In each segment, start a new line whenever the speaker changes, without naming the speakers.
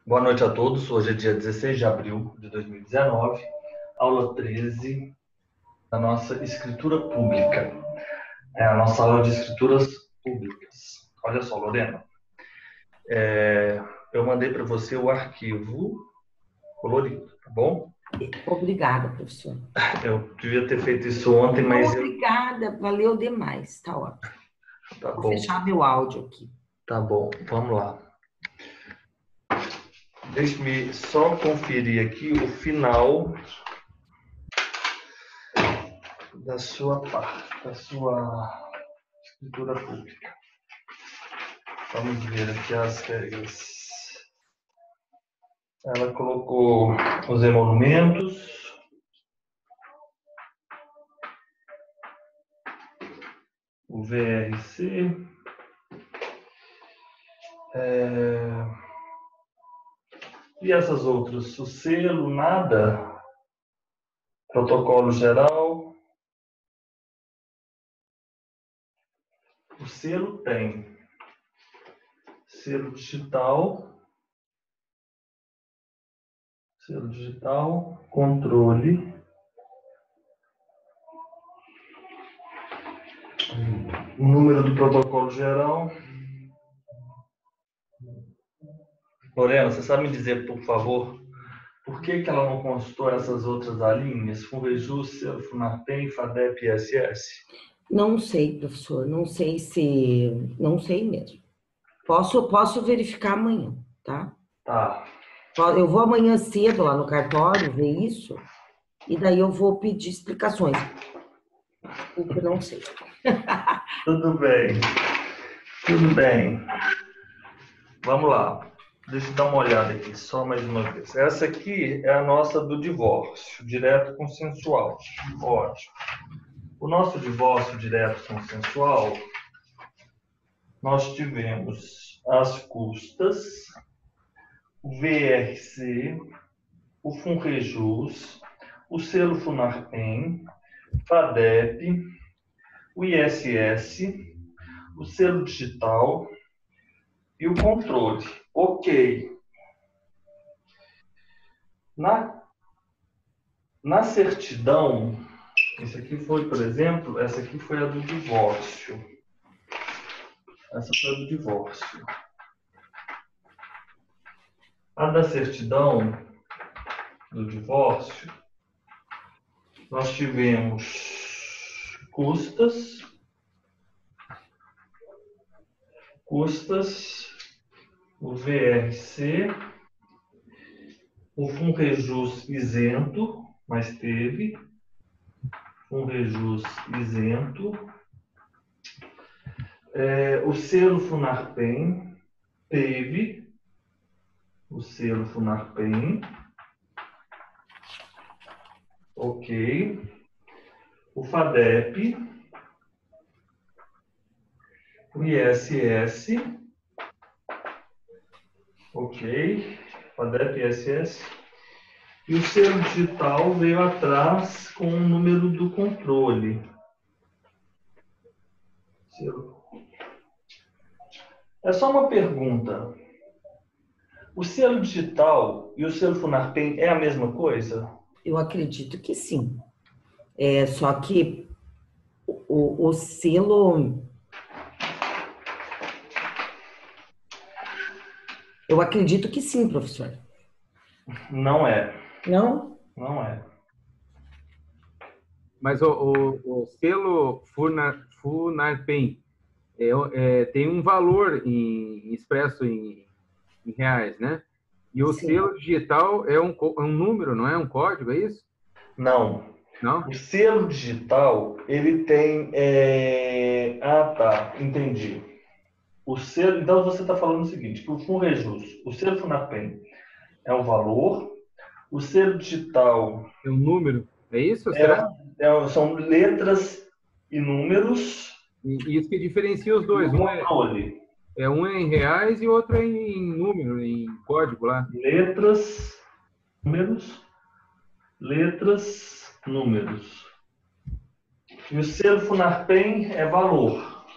Boa noite a todos. Hoje é dia 16 de abril de 2019, aula 13 da nossa escritura pública. É a nossa aula de escrituras públicas. Olha só, Lorena, eu mandei para você o arquivo colorido, tá bom?
Obrigada, professor.
Eu devia ter feito isso ontem, mas
Obrigada, valeu demais, tá ótimo.
Tá
Vou
bom.
fechar meu áudio aqui.
Tá bom, vamos lá. Deixe-me só conferir aqui o final da sua parte, da sua escritura pública. Vamos ver aqui as regras. Ela colocou os emolumentos, o VRC, e essas outras, o selo, nada, protocolo geral. O selo tem selo digital, controle, o número do protocolo geral. Lorena, você sabe me dizer, por favor, por que ela não consultou essas outras alíneas? FUNREJUS, Selo, FUNARTEM, FADEP e ISS?
Não sei, professor, não sei se... Não sei mesmo. Posso verificar amanhã, tá?
Tá.
Eu vou amanhã cedo lá no cartório ver isso, e daí eu vou pedir explicações. Porque eu não sei.
Tudo bem. Tudo bem. Vamos lá. Deixa eu dar uma olhada aqui, só mais uma vez. Essa aqui é a nossa do divórcio, direto consensual. Ótimo. O nosso divórcio direto consensual, nós tivemos as custas, o VRC, o FUNREJUS, o selo FUNARTEM, FADEP, o ISS, o selo digital e o controle. Ok. Na certidão, isso aqui foi, por exemplo, essa aqui foi a do divórcio. Essa foi a do divórcio. A da certidão do divórcio, nós tivemos custas, o VRC, o FUNREJUS isento, mas teve, FUNREJUS isento, o selo FUNARTEM, teve, o selo FUNARTEM, ok, o FADEP, o ISS, ok, FADEP, ISS, e o selo digital veio atrás com o número do controle. É só uma pergunta. O selo digital e o selo FUNARTEM é a mesma coisa?
Eu acredito que sim. Só que o selo... Eu acredito que sim, professor.
Não é.
Não?
Não é.
Mas o selo FUNARTEM tem um valor expresso em reais, né? E o
Sim.
selo digital é um número, não é um código, é isso?
Não.
Não?
O selo digital, ele tem... Ah, tá. Entendi. O selo... Então, você está falando o seguinte, que o FUNREJUS, o selo FUNARTEM é o valor, o selo digital...
É um número, é isso? Será?
São letras e números.
E isso que diferencia os dois. Um é em reais e outro é em número, em código lá.
Letras, números. E o selo FUNARTEM é valor.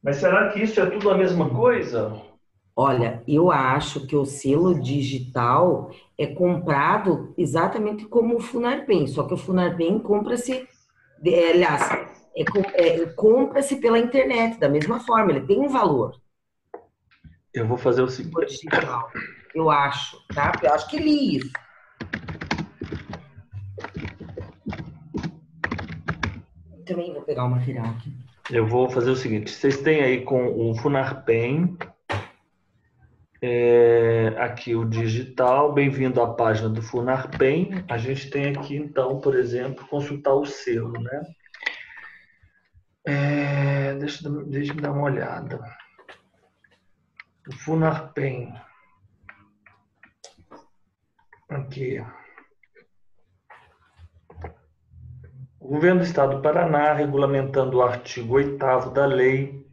Mas será que isso é tudo a mesma coisa?
Olha, eu acho que o selo digital é comprado exatamente como o Funarpem, só que o Funarpem compra-se, aliás, compra-se pela internet, da mesma forma, ele tem um valor.
Eu vou fazer o seguinte.
Digital, eu acho, tá? Porque eu acho que li isso. Também vou pegar o material aqui.
Eu vou fazer o seguinte. Vocês têm aí com o Funarpem, aqui o digital. Bem-vindo à página do Funarpem. A gente tem aqui, então, por exemplo, consultar o selo, né? Deixa eu dar uma olhada. O Funarpem. Aqui. O Governo do Estado do Paraná, regulamentando o artigo 8º da lei,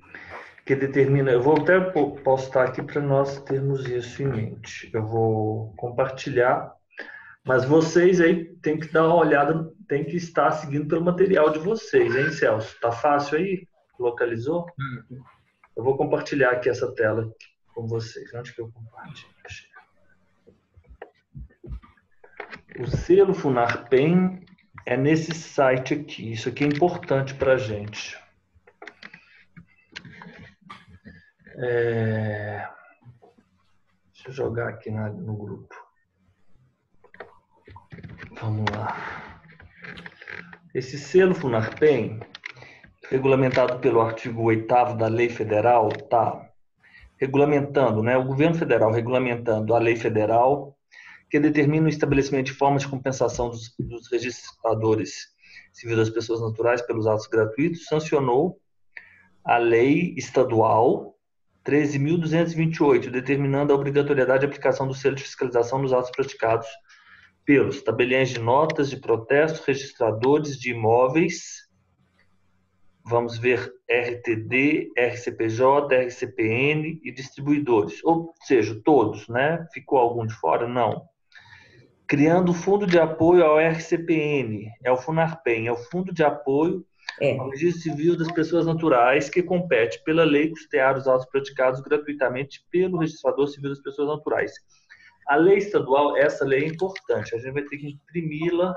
que determina... Eu vou até postar aqui para nós termos isso em mente. Eu vou compartilhar, mas vocês aí têm que dar uma olhada, tem que estar seguindo pelo material de vocês, hein, Celso? Tá fácil aí? Localizou? Eu vou compartilhar aqui essa tela com vocês. Onde que eu compartilho? O selo Funarpem é nesse site aqui. Isso aqui é importante para a gente. Deixa eu jogar aqui no grupo. Vamos lá. Esse selo Funarpem, regulamentado pelo artigo 8º da Lei Federal, tá regulamentando, né? O governo federal regulamentando a lei federal que determina o estabelecimento de formas de compensação dos registradores civis das pessoas naturais pelos atos gratuitos, sancionou a lei estadual 13.228, determinando a obrigatoriedade de aplicação do selo de fiscalização nos atos praticados pelos tabeliões de notas de protesto, registradores de imóveis, vamos ver RTD, RCPJ, RCPN e distribuidores, ou seja, todos, né? Ficou algum de fora? Não. Criando o Fundo de Apoio ao RCPN, é o Funarpem, é o Fundo de Apoio ao Registro Civil das Pessoas Naturais, que compete pela lei custear os atos praticados gratuitamente pelo Registrador Civil das Pessoas Naturais. A lei estadual, essa lei é importante, a gente vai ter que imprimi-la,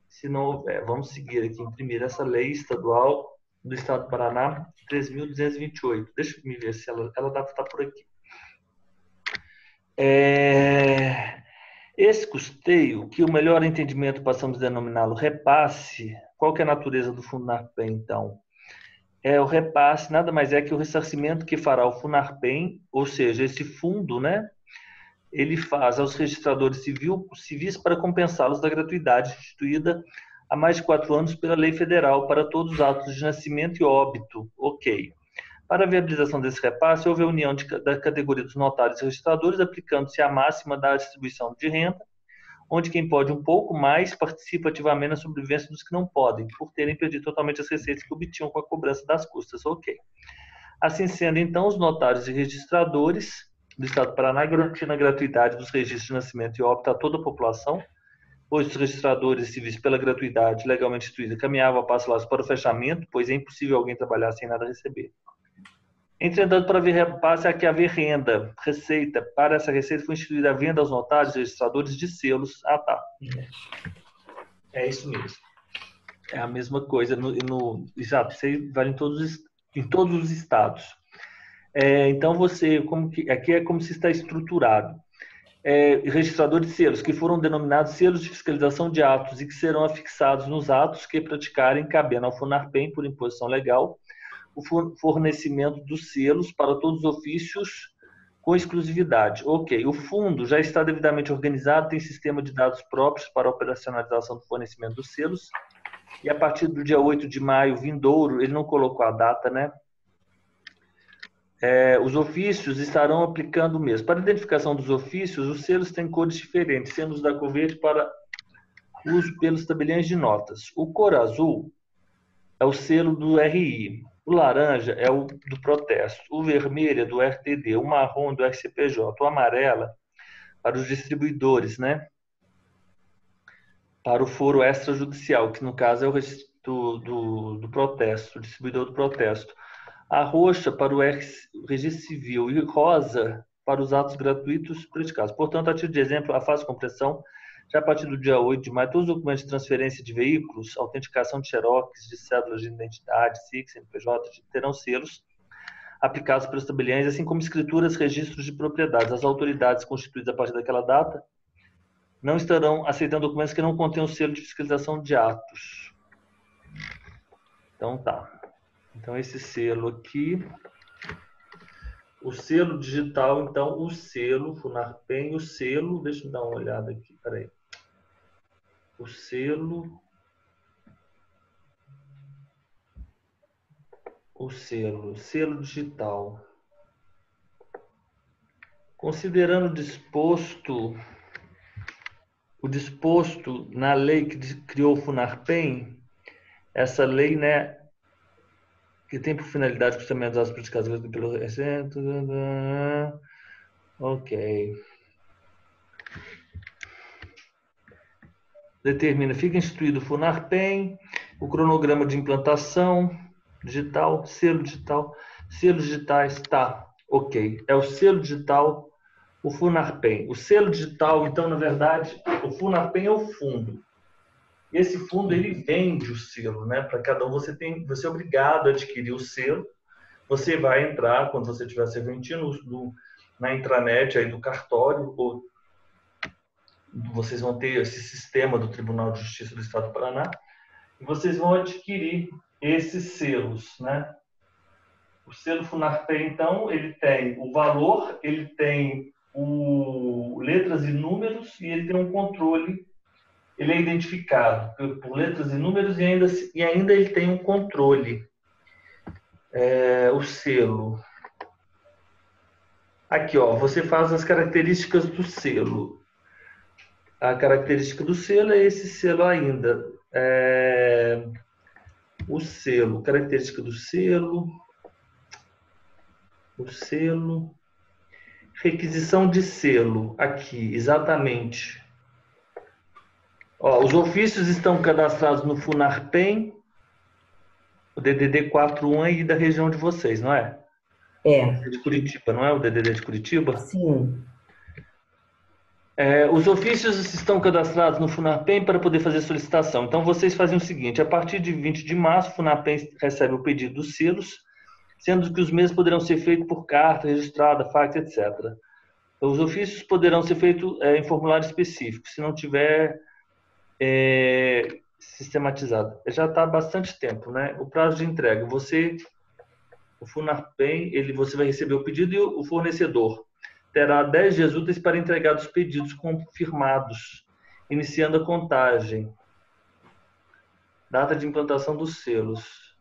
se não houver. Vamos seguir aqui, imprimir essa lei estadual do Estado do Paraná, 13.228. Deixa eu me ver se ela deve estar por aqui. Esse custeio, que o melhor entendimento passamos a denominá-lo repasse, qual que é a natureza do Funarpem, então? O repasse nada mais é que o ressarcimento que fará o Funarpem, ou seja, esse fundo, né? Ele faz aos registradores civis para compensá-los da gratuidade instituída há mais de 4 anos pela lei federal para todos os atos de nascimento e óbito. Ok. Para a viabilização desse repasse, houve a união da categoria dos notários e registradores, aplicando-se a máxima da distribuição de renda, onde quem pode um pouco mais participa ativamente na sobrevivência dos que não podem, por terem perdido totalmente as receitas que obtinham com a cobrança das custas. Ok. Assim sendo, então, os notários e registradores do Estado do Paraná garantindo a gratuidade dos registros de nascimento e óbito a toda a população, pois os registradores civis, pela gratuidade legalmente instituída, caminhavam a passo largo para o fechamento, pois é impossível alguém trabalhar sem nada receber. Entretanto, para haver repasse, há que haver renda, receita. Para essa receita foi instituída a venda aos notários e registradores de selos. Ah, tá. É isso mesmo. É a mesma coisa. Exato, isso aí vale em todos os estados. Então, aqui é como se está estruturado. Registrador de selos, que foram denominados selos de fiscalização de atos e que serão afixados nos atos que praticarem, cabendo ao Funarpem, por imposição legal, o fornecimento dos selos para todos os ofícios com exclusividade. Ok, o fundo já está devidamente organizado, tem sistema de dados próprios para a operacionalização do fornecimento dos selos, e a partir do dia 8 de maio vindouro, ele não colocou a data, né? Os ofícios estarão aplicando o mesmo. Para a identificação dos ofícios, os selos têm cores diferentes, sendo os da cor verde para uso pelos tabeliões de notas. O cor azul é o selo do RI, o laranja é o do protesto, o vermelho é do RTD, o marrom do RCPJ, o amarelo para os distribuidores, né? Para o foro extrajudicial, que no caso é o registro do protesto, o distribuidor do protesto. A roxa para o registro civil e rosa para os atos gratuitos praticados. Portanto, a título de exemplo, a fase de compressão, já a partir do dia 8 de maio, todos os documentos de transferência de veículos, autenticação de xerox, de cédulas de identidade, SIC, CNPJ, terão selos aplicados pelos tabeliães, assim como escrituras, registros de propriedades. As autoridades constituídas a partir daquela data não estarão aceitando documentos que não contenham o selo de fiscalização de atos. Então, tá. Então, esse selo aqui, o selo digital, então, o selo, Funarpen, o selo, deixa eu dar uma olhada aqui, peraí. O selo digital. Considerando o disposto na lei que criou o Funarpen, essa lei, né, que tem por finalidade o processamento das práticas pelo recente. Ok. Determina, fica instituído o Funarpen, o cronograma de implantação digital, selos digitais, tá, ok. É o selo digital, o Funarpen. O selo digital, então, na verdade, o Funarpen é o fundo. Esse fundo, ele vende o selo, né? Para cada um, você é obrigado a adquirir o selo. Você vai entrar, quando você estiver serventindo, na intranet aí do cartório, ou vocês vão ter esse sistema do Tribunal de Justiça do Estado do Paraná, e vocês vão adquirir esses selos, né? O selo Funarpen, então, ele tem o valor, ele tem letras e números, e ele tem um controle. Ele é identificado por letras e números e ainda ele tem um controle. O selo. Aqui, ó, você faz as características do selo. A característica do selo é esse selo ainda. O selo, característica do selo. O selo. Requisição de selo. Aqui, exatamente. Ó, os ofícios estão cadastrados no Funarpen, o DDD 41 aí da região de vocês, não é?
É.
De Curitiba, não é o DDD de Curitiba?
Sim.
Os ofícios estão cadastrados no Funarpen para poder fazer solicitação. Então, vocês fazem o seguinte, a partir de 20 de março, o Funarpen recebe o pedido dos selos, sendo que os mesmos poderão ser feitos por carta, registrada, fax, etc. Então, os ofícios poderão ser feitos em formulário específico, se não tiver sistematizado. Já está há bastante tempo, né? O prazo de entrega, o Funarpen, você vai receber o pedido e o fornecedor terá 10 dias úteis para entregar os pedidos confirmados, iniciando a contagem. Data de implantação dos selos.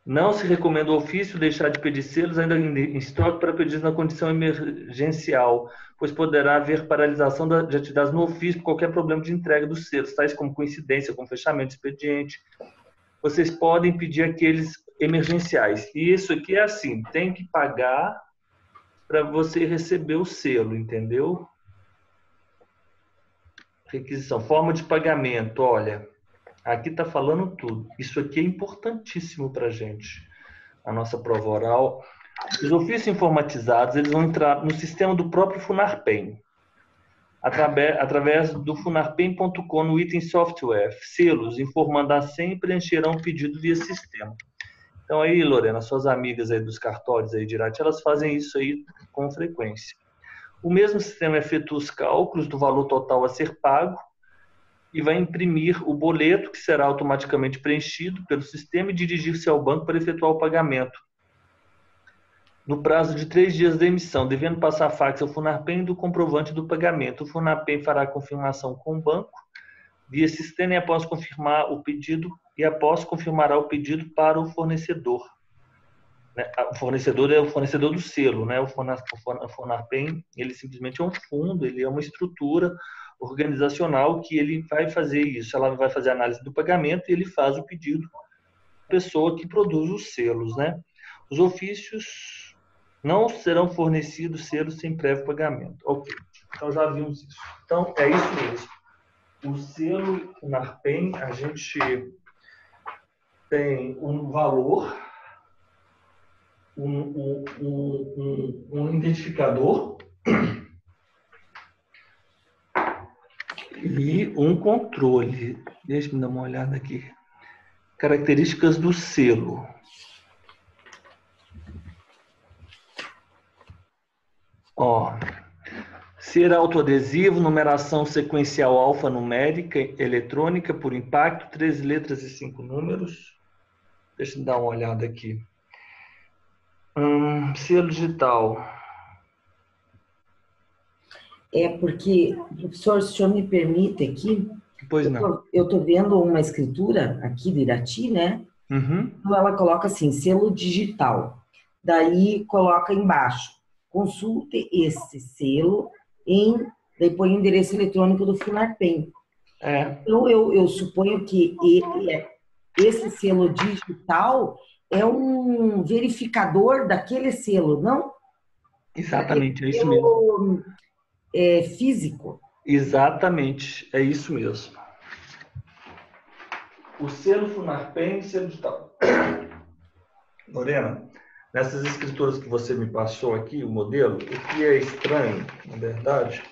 Não se recomenda o ofício deixar de pedir selos ainda em estoque para pedidos na condição emergencial, pois poderá haver paralisação de atividades no ofício por qualquer problema de entrega dos selos, tais como coincidência com fechamento de expediente. Vocês podem pedir aqueles emergenciais. E isso aqui é assim, tem que pagar para você receber o selo, entendeu? Requisição, forma de pagamento, olha... Aqui está falando tudo. Isso aqui é importantíssimo para a gente. A nossa prova oral. Os ofícios informatizados, eles vão entrar no sistema do próprio Funarpen. Através do funarpen.com no item software. Selos, informando a senha e preencherão o pedido via sistema. Então aí, Lorena, suas amigas aí dos cartórios aí de Irati, elas fazem isso aí com frequência. O mesmo sistema efetua os cálculos do valor total a ser pago e vai imprimir o boleto, que será automaticamente preenchido pelo sistema e dirigir-se ao banco para efetuar o pagamento. No prazo de 3 dias da emissão, devendo passar fax ao Funarpen do comprovante do pagamento. O Funarpen fará a confirmação com o banco via sistema e após confirmar o pedido, confirmará o pedido para o fornecedor. O fornecedor é o fornecedor do selo, né? O Funarpen, ele simplesmente é um fundo, ele é uma estrutura organizacional que ele vai fazer isso. Ela vai fazer a análise do pagamento e ele faz o pedido à pessoa que produz os selos, né? Os ofícios não serão fornecidos selos sem prévio pagamento. Ok, então já vimos isso. Então, é isso mesmo. O selo Funarpen, a gente tem um valor um identificador e um controle. Deixa eu dar uma olhada aqui. Características do selo. Ó, ser autoadesivo, numeração sequencial alfanumérica, eletrônica por impacto, 13 letras e 5 números. Deixa eu dar uma olhada aqui. Selo digital.
Porque, professor, se o senhor me permite aqui,
Pois não.
eu estou vendo uma escritura aqui de Irati, né?
Uhum.
Então ela coloca assim, selo digital. Daí coloca embaixo, consulte esse selo daí põe o endereço eletrônico do Funarpem. Então eu suponho que esse selo digital é um verificador daquele selo, não?
Exatamente, é isso mesmo.
Físico.
Exatamente, é isso mesmo. O selo Funarpem, selo digital. Lorena, nessas escrituras que você me passou aqui, o modelo, o que é estranho, na verdade,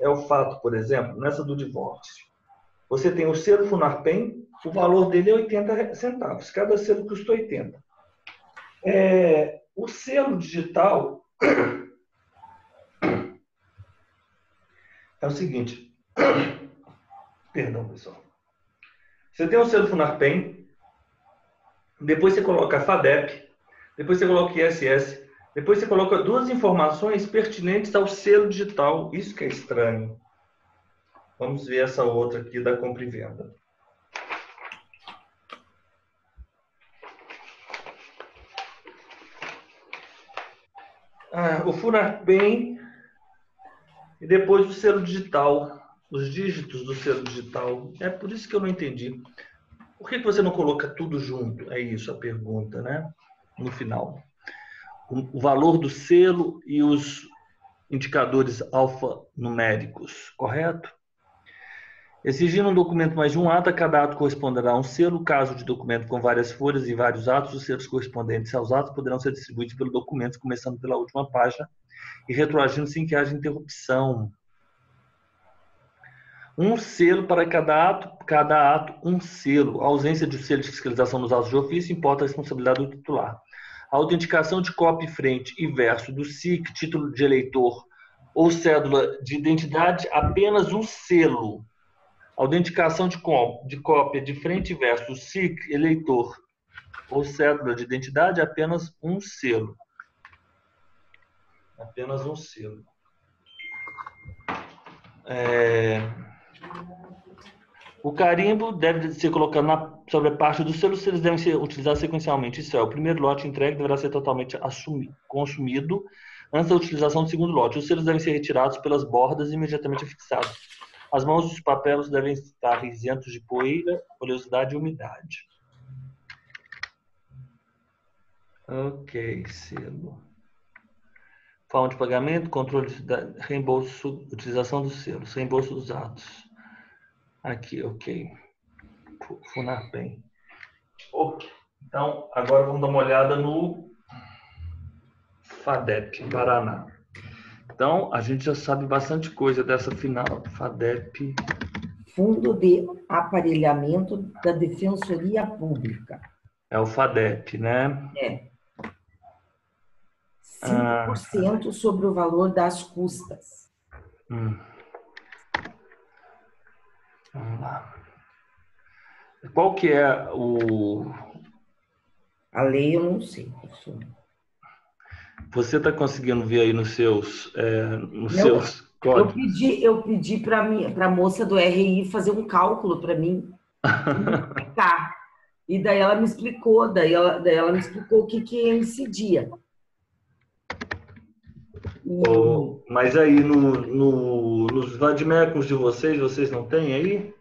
é o fato, por exemplo, nessa do divórcio. Você tem o selo Funarpem, o valor dele é 80 centavos. Cada selo custa 80. O selo digital é o seguinte. Perdão, pessoal. Você tem o selo Funarpem, depois você coloca a FADEP, depois você coloca ISS, depois você coloca duas informações pertinentes ao selo digital. Isso que é estranho. Vamos ver essa outra aqui da compra e venda. O Funarpem e depois o selo digital, os dígitos do selo digital. É por isso que eu não entendi. Por que você não coloca tudo junto? É isso a pergunta, né? No final. O valor do selo e os indicadores alfanuméricos, correto? Exigindo um documento mais de um ato, a cada ato corresponderá a um selo. Caso de documento com várias folhas e vários atos, os selos correspondentes aos atos poderão ser distribuídos pelo documento, começando pela última página e retroagindo sem que haja interrupção. Um selo para cada ato um selo. A ausência de selo de fiscalização nos autos de ofício importa a responsabilidade do titular. A autenticação de cópia e frente e verso do SIC, título de eleitor ou cédula de identidade, apenas um selo. A autenticação de cópia de frente e verso do SIC, eleitor ou cédula de identidade, apenas um selo. Apenas um selo. O carimbo deve ser colocado sobre a parte do selo, os selos devem ser utilizados sequencialmente. Isso é, o primeiro lote entregue deverá ser totalmente consumido antes da utilização do segundo lote. Os selos devem ser retirados pelas bordas e imediatamente fixados. As mãos dos papéis devem estar isentos de poeira, oleosidade e umidade. Ok, selo. Forma de pagamento, controle de reembolso, utilização dos selos, reembolso dos atos. Aqui, ok. Funarpem. Ok. Então, agora vamos dar uma olhada no FADEP, Paraná. Então, a gente já sabe bastante coisa dessa final. FADEP.
Fundo de Aparelhamento da Defensoria Pública.
É o FADEP, né?
5% sobre o valor das custas.
Vamos lá. Qual que é o...
A lei eu não sei, professor.
Você está conseguindo ver aí nos seus códigos?
Eu pedi para a moça do RI fazer um cálculo para mim. E daí ela me explicou, o que incidia.
Mas aí nos vademecums de vocês não tem aí?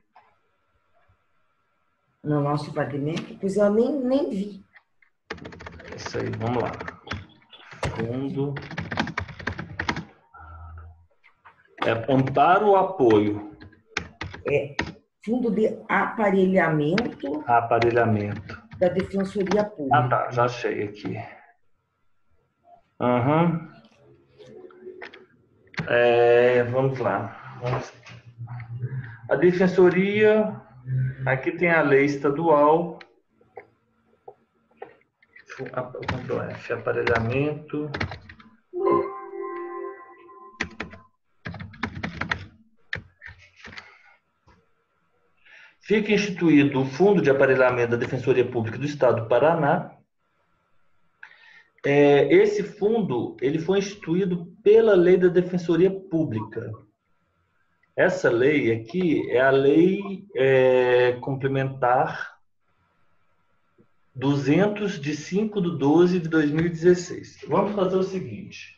No nosso vademecum? Pois eu nem vi.
Isso aí, vamos lá. Fundo. Amparo ou apoio?
Fundo de Aparelhamento.
Aparelhamento.
Da Defensoria Pública.
Tá, já achei aqui. Uhum. Vamos lá. A Defensoria, aqui tem a lei estadual, Ctrl F, aparelhamento. Fica instituído o Fundo de Aparelhamento da Defensoria Pública do Estado do Paraná. Esse fundo ele foi instituído pela Lei da Defensoria Pública. Essa lei aqui é a Lei Complementar 200 de 5/12 de 2016. Vamos fazer o seguinte.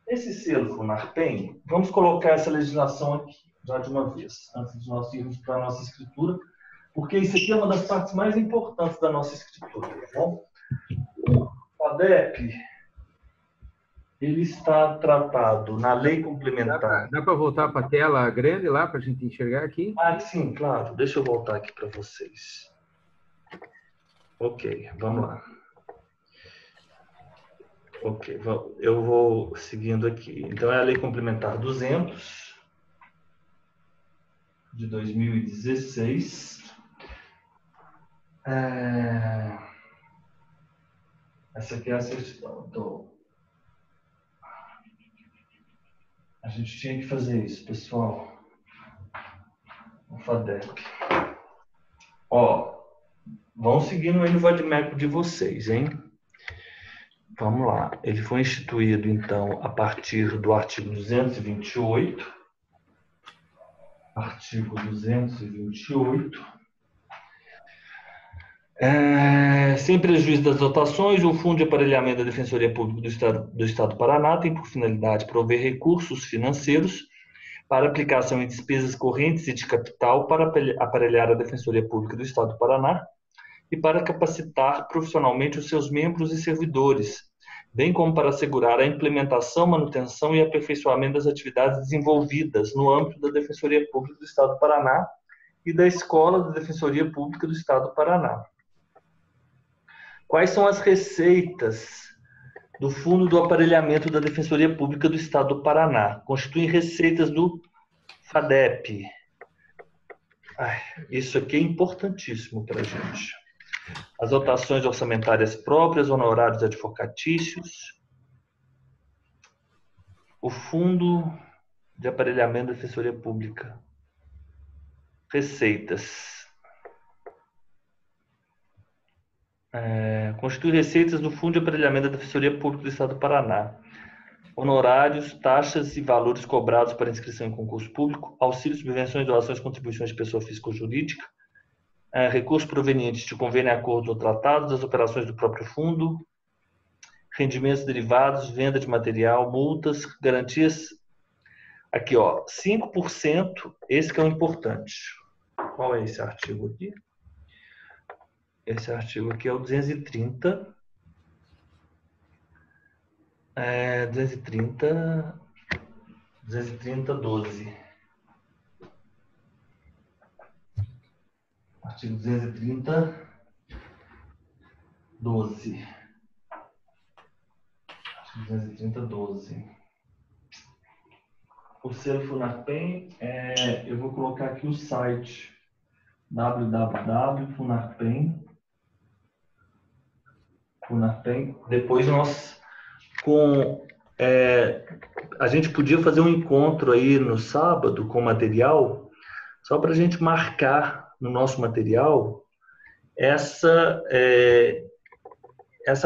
Esse selo FUNARPEM, vamos colocar essa legislação aqui, já de uma vez, antes de nós irmos para a nossa escritura, porque isso aqui é uma das partes mais importantes da nossa escritura, tá bom? O FADEP, ele está tratado na lei complementar.
Dá para voltar para a tela grande lá, para a gente enxergar aqui?
Sim, claro. Deixa eu voltar aqui para vocês. Ok, vamos lá. Ok, eu vou seguindo aqui. Então, é a Lei Complementar 200 de 2016. Essa aqui é a certidão. Então, a gente tinha que fazer isso, pessoal. O FADEP. Vão seguindo aí no vadimeco de vocês, hein? Vamos lá. Ele foi instituído, então, a partir do artigo 228. Artigo 228. Sem prejuízo das dotações, o Fundo de Aparelhamento da Defensoria Pública do Estado do Paraná tem por finalidade prover recursos financeiros para aplicação em despesas correntes e de capital para aparelhar a Defensoria Pública do Estado do Paraná e para capacitar profissionalmente os seus membros e servidores, bem como para assegurar a implementação, manutenção e aperfeiçoamento das atividades desenvolvidas no âmbito da Defensoria Pública do Estado do Paraná e da Escola da Defensoria Pública do Estado do Paraná. Quais são as receitas do Fundo do Aparelhamento da Defensoria Pública do Estado do Paraná? Constituem receitas do FADEP. Isso aqui é importantíssimo para a gente. As dotações orçamentárias próprias, honorários advocatícios, o Fundo de Aparelhamento da Defensoria Pública. Receitas. Constitui receitas do Fundo de Aparelhamento da Defensoria Pública do Estado do Paraná. Honorários, taxas e valores cobrados para inscrição em concurso público, auxílios, subvenções, doações, contribuições de pessoa física ou jurídica, recursos provenientes de convênio, acordos ou tratados, das operações do próprio fundo, rendimentos derivados, venda de material, multas, garantias. Aqui, 5%, esse que é o importante. Qual é esse artigo aqui? Esse artigo aqui é o 230. 230/12. Artigo 230/12. Artigo 230/12. O selo FUNARPEM, eu vou colocar aqui o site www.funarpem. Depois nós a gente podia fazer um encontro aí no sábado com material, só para a gente marcar no nosso material essa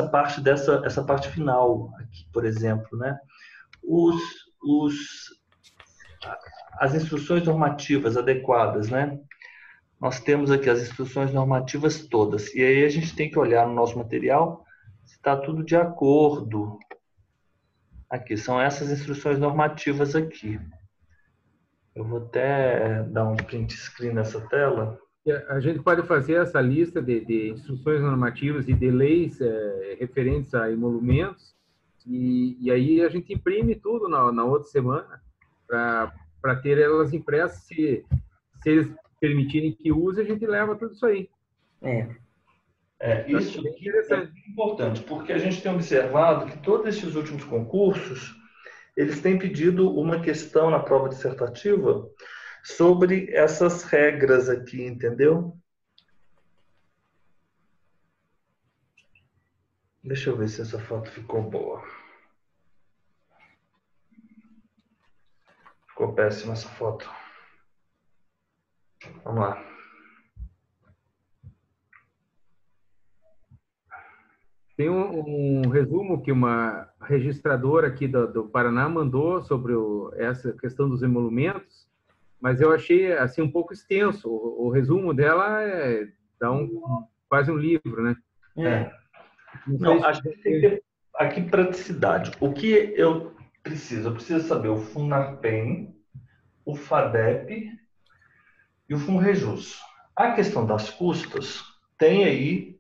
parte essa parte final aqui, por exemplo, né? As instruções normativas adequadas, né? Nós temos aqui as instruções normativas todas, e aí a gente tem que olhar no nosso material se está tudo de acordo. Aqui, são essas instruções normativas aqui. Eu vou até dar um print screen nessa tela.
A gente pode fazer essa lista de instruções normativas e de leis referentes a emolumentos, e aí a gente imprime tudo na outra semana para ter elas impressas. Se eles permitirem que use, a gente leva tudo isso aí.
Isso
Bem
aqui é
interessante.
muito importante, porque a gente tem observado que todos esses últimos concursos, eles têm pedido uma questão na prova dissertativa sobre essas regras aqui, entendeu? Deixa eu ver se essa foto ficou boa. Ficou péssima essa foto. Vamos lá.
Tem um resumo que uma registradora aqui do Paraná mandou sobre essa questão dos emolumentos, mas eu achei assim um pouco extenso. O resumo dela dá quase um livro, né? Não sei
Não,
se
a gente tem que ter aqui praticidade. O que eu preciso? Eu preciso saber o FUNAPEM, o FADEP e o FUNREJUS. A questão das custas, tem aí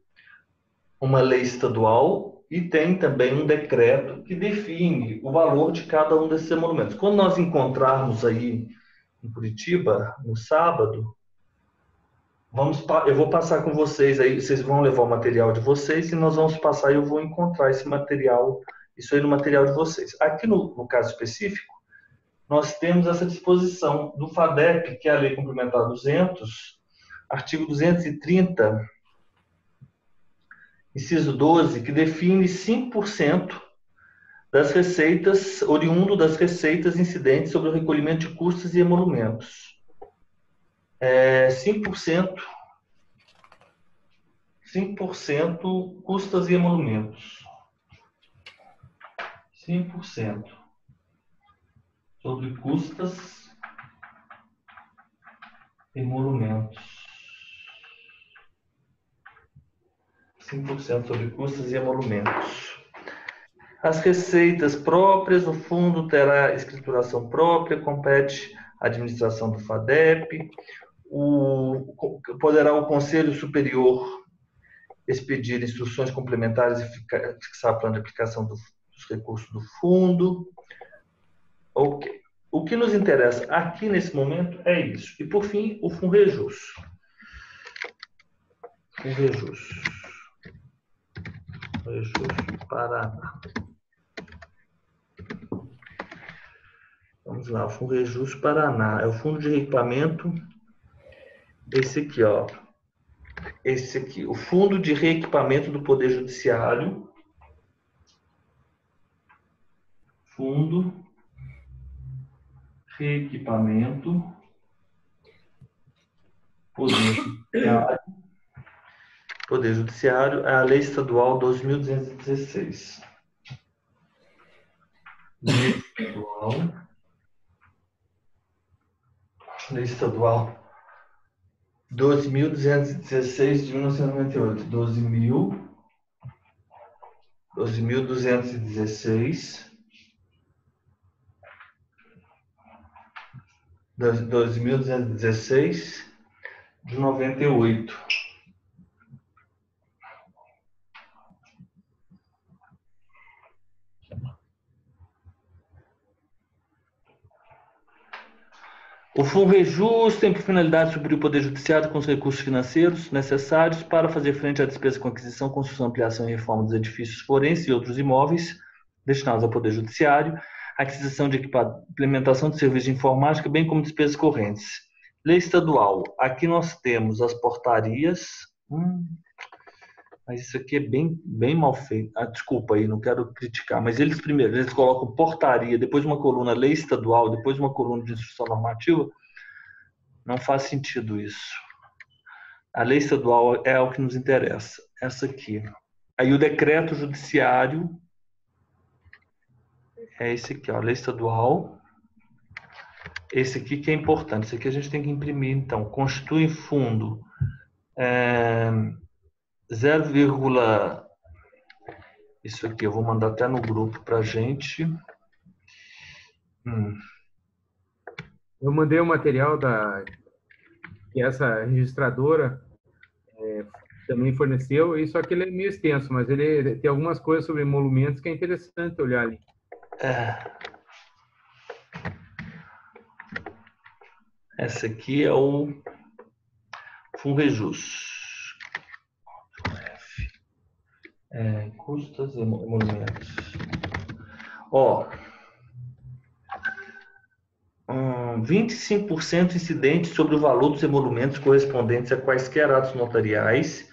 uma lei estadual e tem também um decreto que define o valor de cada um desses emolumentos. Quando nós encontrarmos aí em Curitiba, no sábado, eu vou passar com vocês aí, vocês vão levar o material de vocês e nós vamos passar e eu vou encontrar esse material, isso aí no material de vocês. Aqui no caso específico, nós temos essa disposição do FADEP, que é a Lei Complementar 200, artigo 230, inciso 12, que define 5% das receitas, oriundo das receitas incidentes sobre o recolhimento de custas e emolumentos. 5% custas e emolumentos. 5% sobre custas e emolumentos. 5% sobre custas e emolumentos. As receitas próprias, o fundo terá escrituração própria, compete à administração do FADEP, poderá o Conselho Superior expedir instruções complementares e fixar plano de aplicação dos recursos do fundo. Ok. O que nos interessa aqui nesse momento é isso. E, por fim, o FUNREJUS. FUNREJUS Paraná. Vamos lá, o FUNREJUS Paraná. É o Fundo de Reequipamento. Esse aqui, ó. Esse aqui, o Fundo de Reequipamento do Poder Judiciário. Fundo Reequipamento Poder Judiciário, é a Lei Estadual 2216. Lei Estadual 12.216 de 1998. 12.216 de 98. O FUNREJUS tem por finalidade suprir o Poder Judiciário com os recursos financeiros necessários para fazer frente à despesa com aquisição, construção, ampliação e reforma dos edifícios forenses e outros imóveis destinados ao Poder Judiciário, aquisição de implementação de serviços de informática, bem como despesas correntes. Lei estadual. Aqui nós temos as portarias. Mas isso aqui é bem mal feito. Desculpa aí, não quero criticar, mas eles colocam portaria, depois uma coluna lei estadual, depois uma coluna de instrução normativa. Não faz sentido isso. A lei estadual é o que nos interessa. Essa aqui. Aí o decreto judiciário é esse aqui, ó, lei estadual. Esse aqui que é importante. Esse aqui a gente tem que imprimir, então. Constitui fundo 0, isso aqui eu vou mandar até no grupo pra gente.
Eu mandei o material que essa registradora também forneceu, e só que ele é meio extenso, mas ele tem algumas coisas sobre emolumentos que é interessante olhar ali.
Essa aqui é o FUNREJUS. Custas e emolumentos. Ó, 25% incidente sobre o valor dos emolumentos correspondentes a quaisquer atos notariais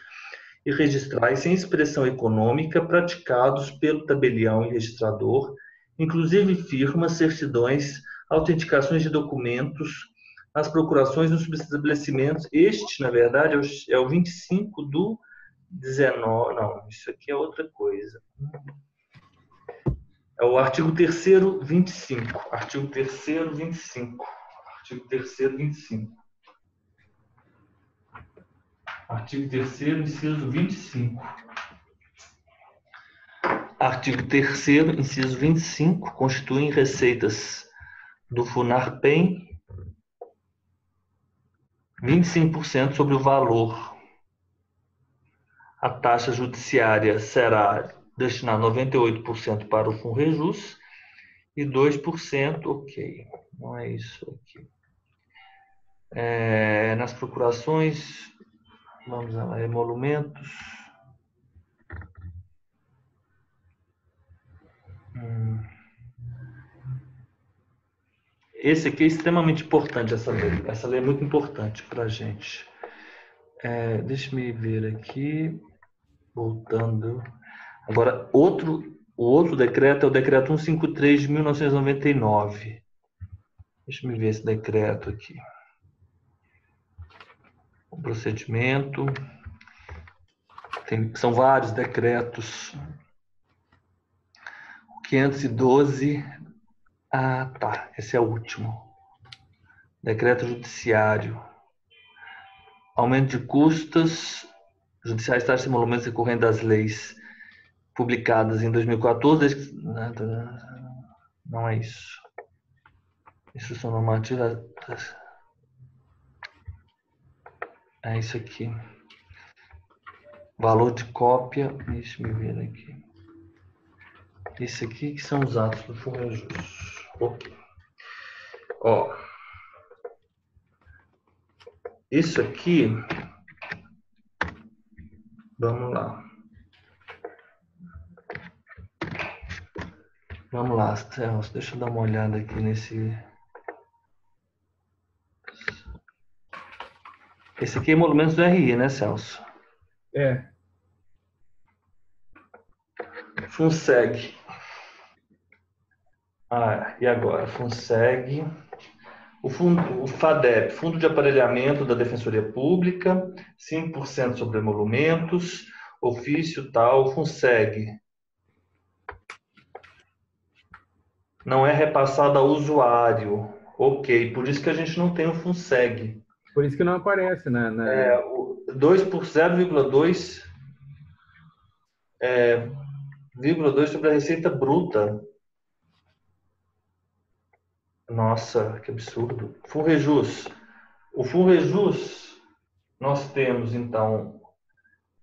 e registrais sem expressão econômica praticados pelo tabelião e registrador, inclusive firmas, certidões, autenticações de documentos, as procurações nos estabelecimentos. Este, na verdade, é o 25 do 19. Não, isso aqui é outra coisa. É o artigo 3º, 25. Artigo 3º, 25. Artigo 3º, 25. Artigo 3º, inciso 25. Artigo 3º, inciso 25. Constituem receitas do FUNARPEM 25% sobre o valor. A taxa judiciária será destinada 98% para o FUNREJUS e 2%, ok, não é isso aqui. Nas procurações, vamos lá, emolumentos. Esse aqui é extremamente importante, essa lei. Essa lei é muito importante para a gente. Deixa-me ver aqui, voltando. Agora, o outro decreto é o decreto 153 de 1999. Deixa-me ver esse decreto aqui. O procedimento. São vários decretos. O 512. Ah, tá. Esse é o último. Decreto judiciário. Aumento de custas judiciais, taxas e emolumentos decorrentes das leis publicadas em 2014. Não é isso. Instrução normativa. É isso aqui. Valor de cópia. Deixa eu ver aqui. Esse aqui que são os atos do FUNREJUS. Ok. Ó. Isso aqui. Vamos lá. Vamos lá, Celso. Deixa eu dar uma olhada aqui nesse. Esse aqui é emolumentos do RI, né, Celso? FUNSEG. E agora? FUNSEG. O FADEP, Fundo de Aparelhamento da Defensoria Pública, 5% sobre emolumentos, ofício tal, FUNSEG. Não é repassado ao usuário. Ok, por isso que a gente não tem o FUNSEG.
Por isso que não aparece, né?
2 por 0,2 sobre a receita bruta. Nossa, que absurdo. FUNREJUS. O FUNREJUS, nós temos, então,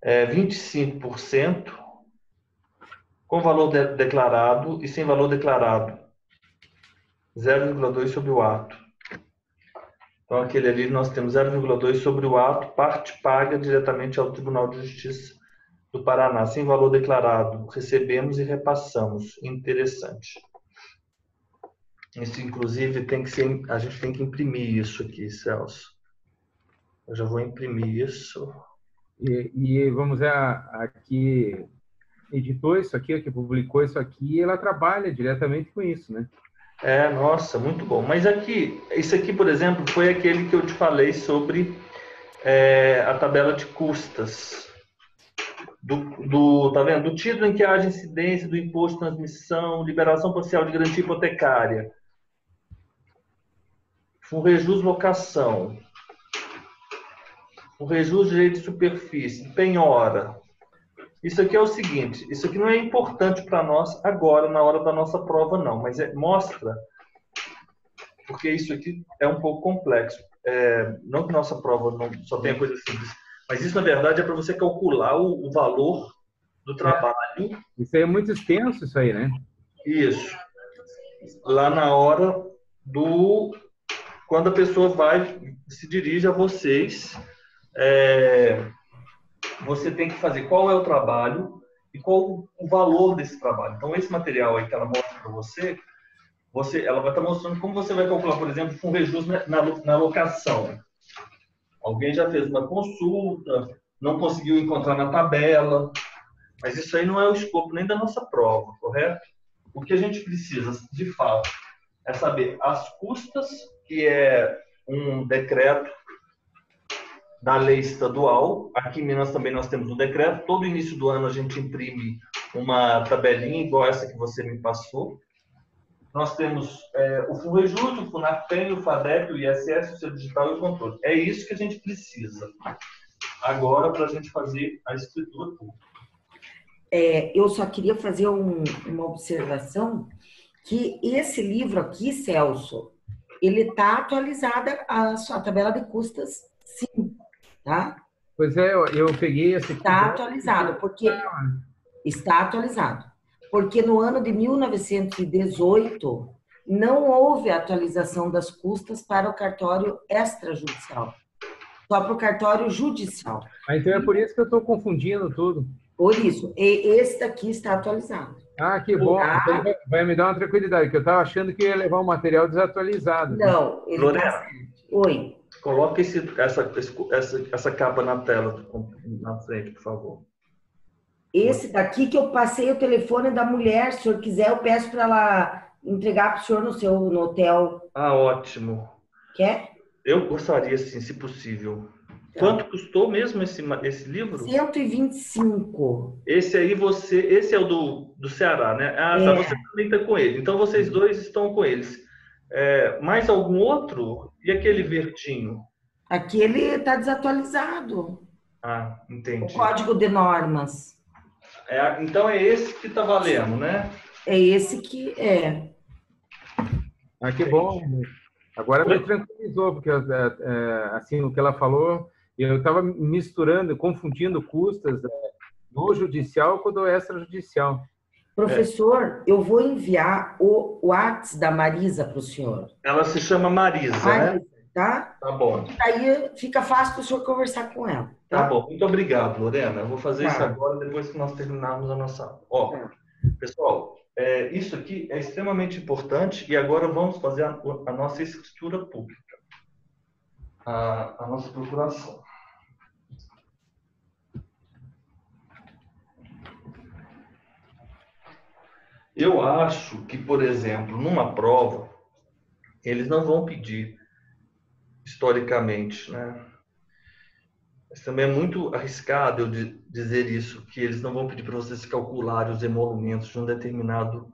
25% com valor declarado e sem valor declarado. 0,2 sobre o ato. Então, aquele ali nós temos 0,2 sobre o ato, parte paga diretamente ao Tribunal de Justiça do Paraná, sem valor declarado. Recebemos e repassamos. Interessante. Isso, inclusive, a gente tem que imprimir isso aqui, Celso. Eu já vou imprimir isso.
E vamos ver, aqui editou isso aqui, que publicou isso aqui, ela trabalha diretamente com isso, né?
Nossa, muito bom. Mas isso aqui, por exemplo, foi aquele que eu te falei sobre a tabela de custas. Tá vendo? Do título em que haja incidência do imposto de transmissão, liberação parcial de garantia hipotecária. FUNREJUS locação. FUNREJUS direito de superfície, penhora. Isso aqui é o seguinte, isso aqui não é importante para nós agora, na hora da nossa prova, não, mas mostra, porque isso aqui é um pouco complexo. Não que nossa prova não só tenha coisa simples, mas isso, na verdade, é para você calcular o valor do trabalho.
Isso aí é muito extenso, isso aí, né?
Isso. Lá na hora quando a pessoa se dirige a vocês, você tem que fazer qual é o trabalho e qual o valor desse trabalho. Então, esse material aí que ela mostra para você, ela vai estar mostrando como você vai calcular, por exemplo, um rejus na locação. Alguém já fez uma consulta, não conseguiu encontrar na tabela, mas isso aí não é o escopo nem da nossa prova, correto? O que a gente precisa, de fato, é saber as custas, que é um decreto da lei estadual. Aqui em Minas também nós temos um decreto. Todo início do ano a gente imprime uma tabelinha igual essa que você me passou. Nós temos o FUNREJUS, o FUNARTEM, o FADEP, o ISS, o Selo Digital e o controle. É isso que a gente precisa agora para a gente fazer a escritura pública.
Eu só queria fazer uma observação, que esse livro aqui, Celso, ele está atualizada a sua tabela de custas, sim, tá?
Pois é, eu peguei esse...
Está atualizado, porque... Está atualizado. Porque no ano de 1918, não houve atualização das custas para o cartório extrajudicial, só para o cartório judicial.
Então é por isso que eu estou confundindo tudo.
Por isso, esse daqui está atualizado.
Ah, que bom. Então vai me dar uma tranquilidade, que eu estava achando que ia levar um material desatualizado.
Não, ele
Lorena,
Oi.
Coloque essa capa na tela, na frente, por favor.
Esse daqui que eu passei o telefone da mulher, se o senhor quiser, eu peço para ela entregar para o senhor no hotel.
Ah, ótimo.
Quer?
Eu gostaria, sim, se possível. Tá. Quanto custou mesmo esse livro?
125.
Esse aí esse é o do Ceará, né? Ah, tá, você também está com ele. Então vocês dois estão com eles. Mais algum outro? E aquele verdinho?
Aquele está desatualizado.
Ah, entendi.
O código de normas.
Então é esse que está valendo, né?
É esse que é.
Ah, que bom. Agora me tranquilizou, porque assim, o que ela falou, eu estava misturando, confundindo custas do judicial com do extrajudicial.
Professor, eu vou enviar o WhatsApp da Marisa para o senhor.
Ela se chama Marisa, né?
Tá?
Tá bom.
Aí fica fácil para o senhor conversar com ela.
Tá bom. Muito obrigado, Lorena. Eu vou fazer isso agora, depois que nós terminarmos a nossa... Pessoal, isso aqui é extremamente importante e agora vamos fazer a nossa escritura pública. A nossa procuração. Eu acho que, por exemplo, numa prova, eles não vão pedir historicamente, né? Mas também é muito arriscado eu dizer isso, que eles não vão pedir para vocês calcularem os emolumentos de um determinado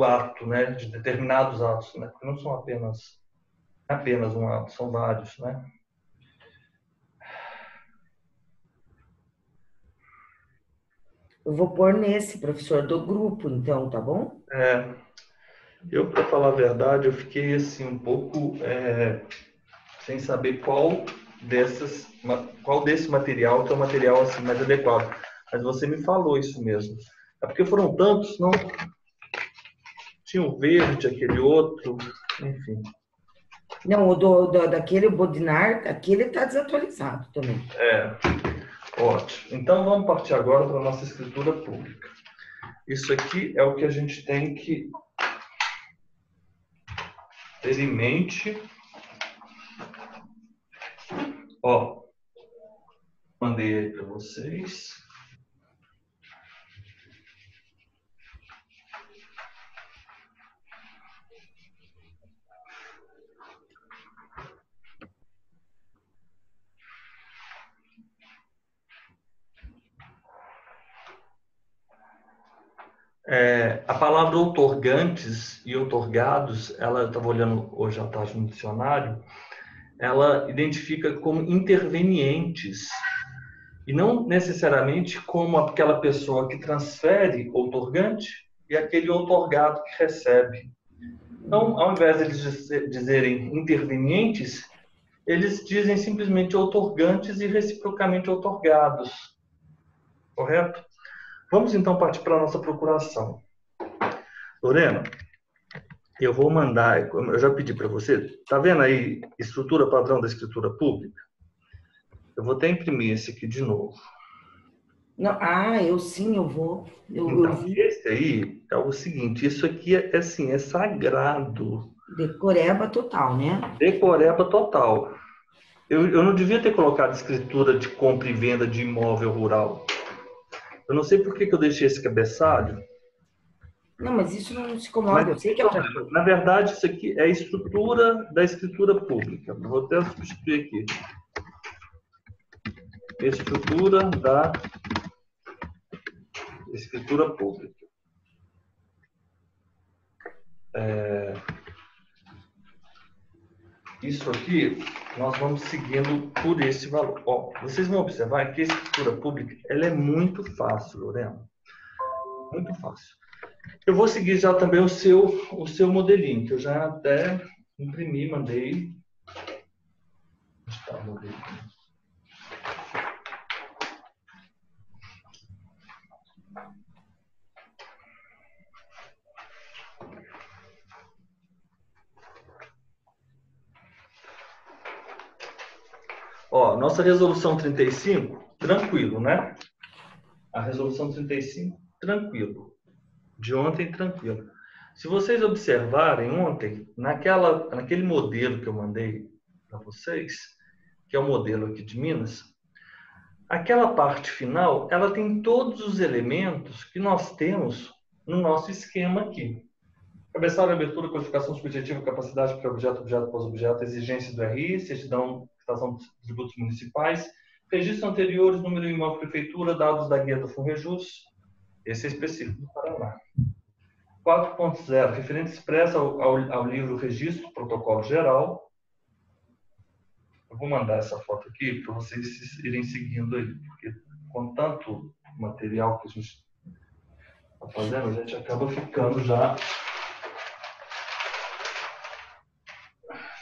ato, né? De determinados atos, né? Porque não são apenas um ato, são vários, né?
Eu vou pôr nesse, professor, do grupo, então, tá bom?
Eu, para falar a verdade, eu fiquei assim um pouco sem saber qual desse material que é o material assim mais adequado. Mas você me falou isso mesmo. É porque foram tantos, não? Tinha o verde, aquele outro, enfim.
Não, daquele Bodinar, aquele está desatualizado também.
Ótimo. Então, vamos partir agora para a nossa escritura pública. Isso aqui é o que a gente tem que ter em mente. Mandei aí para vocês. A palavra outorgantes e outorgados, eu estava olhando hoje à tarde no dicionário, ela identifica como intervenientes e não necessariamente como aquela pessoa que transfere outorgante e aquele outorgado que recebe. Então, ao invés de eles dizerem intervenientes, eles dizem simplesmente outorgantes e reciprocamente outorgados. Correto? Vamos então partir para a nossa procuração. Lorena, eu vou mandar, eu já pedi para você, tá vendo aí estrutura padrão da escritura pública? Eu vou até imprimir esse aqui de novo.
Não, eu sim, eu vou. Eu
Então,
vi.
esse aí é o seguinte, isso aqui é assim, é sagrado.
Decoreba total, né?
Decoreba total. Eu não devia ter colocado escritura de compra e venda de imóvel rural. Eu não sei por que eu deixei esse cabeçalho,
Não, mas isso não se
mas
incomoda, eu
não
sei
tem
que é outra
problema.
coisa.
Na verdade, isso aqui é a estrutura da escritura pública. Eu vou até substituir aqui. Estrutura da escritura pública. Isso aqui, nós vamos seguindo por esse valor. Ó, vocês vão observar que a escritura pública ela é muito fácil, Lorena. Muito fácil. Eu vou seguir já também o seu modelinho, que eu já até imprimi, mandei. Onde está o modelinho? Ó, nossa resolução 35, tranquilo, né? A resolução 35, tranquilo. De ontem, tranquilo. Se vocês observarem ontem, naquele modelo que eu mandei para vocês, que é o modelo aqui de Minas, aquela parte final, ela tem todos os elementos que nós temos no nosso esquema aqui. Cabeçalho, abertura, codificação subjetiva, capacidade para objeto, objeto, pós-objeto, exigências do RI, certidão, quitação dos tributos municipais, registros anteriores, número de imóvel, prefeitura, dados da guia do FUNREJUS, esse é específico do Paraná. 4.0, referência expressa ao livro Registro, Protocolo Geral. Eu vou mandar essa foto aqui para vocês irem seguindo aí, porque com tanto material que a gente está fazendo, a gente acaba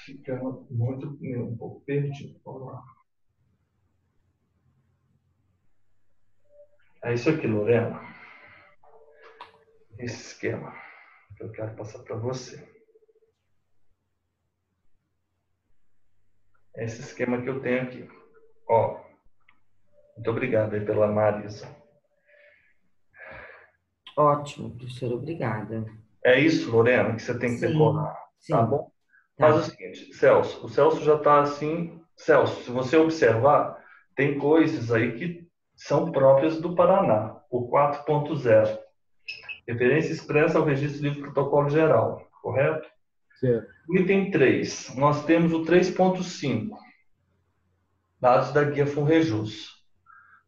ficando muito, um pouco perdido. Vamos lá. É isso aqui, Lorena. Esse esquema que eu quero passar para você. Esse esquema que eu tenho aqui. Ó, muito obrigado aí pela Marisa.
Ótimo, professora, obrigada.
É isso, Lorena, que você tem que
Sim,
decorar. Tá
sim,
bom? Faz o
tá.
seguinte, Celso. O Celso já está assim. Celso, se você observar, tem coisas aí que são próprias do Paraná. O 4.0. Referência expressa ao registro livre protocolo geral. Correto?
Certo.
O item 3. Nós temos o 3.5. Dados da guia FUNREJUS.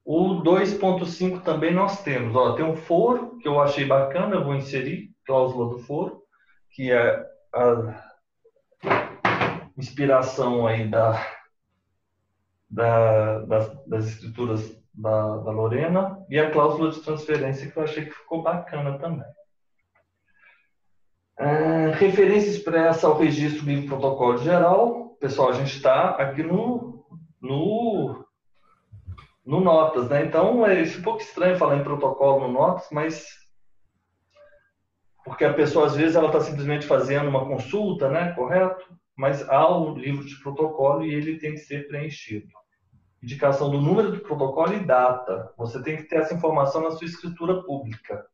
O 2.5 também nós temos. Ó, tem um foro que eu achei bacana, eu vou inserir, cláusula do foro, que é a inspiração aí das escrituras da Lorena, e a cláusula de transferência que eu achei que ficou bacana também. Referência expressa ao registro livre protocolo geral. Pessoal, a gente está aqui no Notas, né? Então, é um pouco estranho falar em protocolo no Notas, mas porque a pessoa, às vezes, ela está simplesmente fazendo uma consulta, né? Correto? Mas há um livro de protocolo e ele tem que ser preenchido. Indicação do número do protocolo e data. Você tem que ter essa informação na sua escritura pública.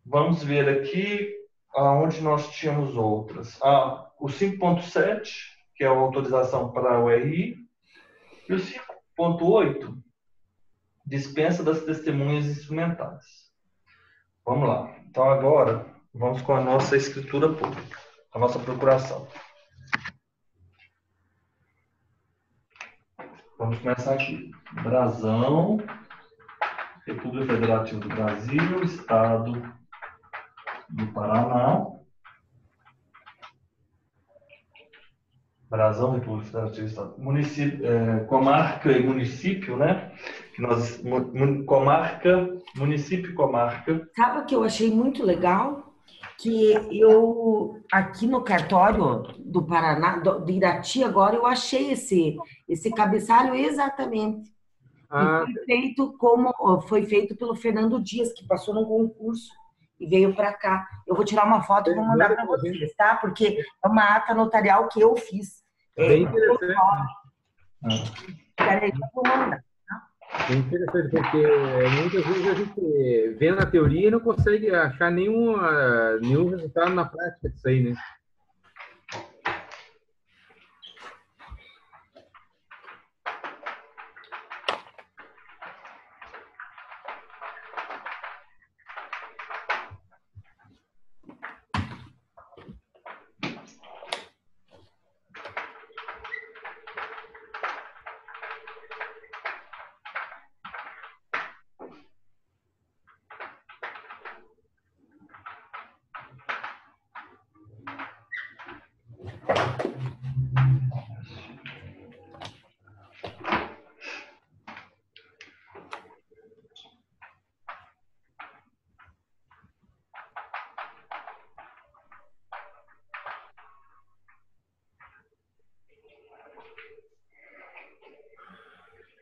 Vamos ver aqui aonde nós tínhamos outras. O 5.7, que é a autorização para o RI, e o 5.8, dispensa das testemunhas instrumentais. Vamos lá. Então, agora, vamos com a nossa escritura pública, a nossa procuração. Vamos começar aqui. Brasão, República Federativa do Brasil, Estado do Paraná. Brasão, República Federativa do Estado. Município, comarca e município, né? Comarca, município e comarca.
Sabe o que eu achei muito legal? Que eu, aqui no cartório do Paraná, de Irati, agora eu achei esse cabeçalho exatamente. E foi feito pelo Fernando Dias, que passou num concurso e veio para cá. Eu vou tirar uma foto e vou mandar para vocês, tá? Porque é uma ata notarial que eu fiz.
Bem interessante.
Peraí, eu vou mandar.
É interessante, porque muitas vezes a gente vê na teoria e não consegue achar nenhum resultado na prática disso aí, né?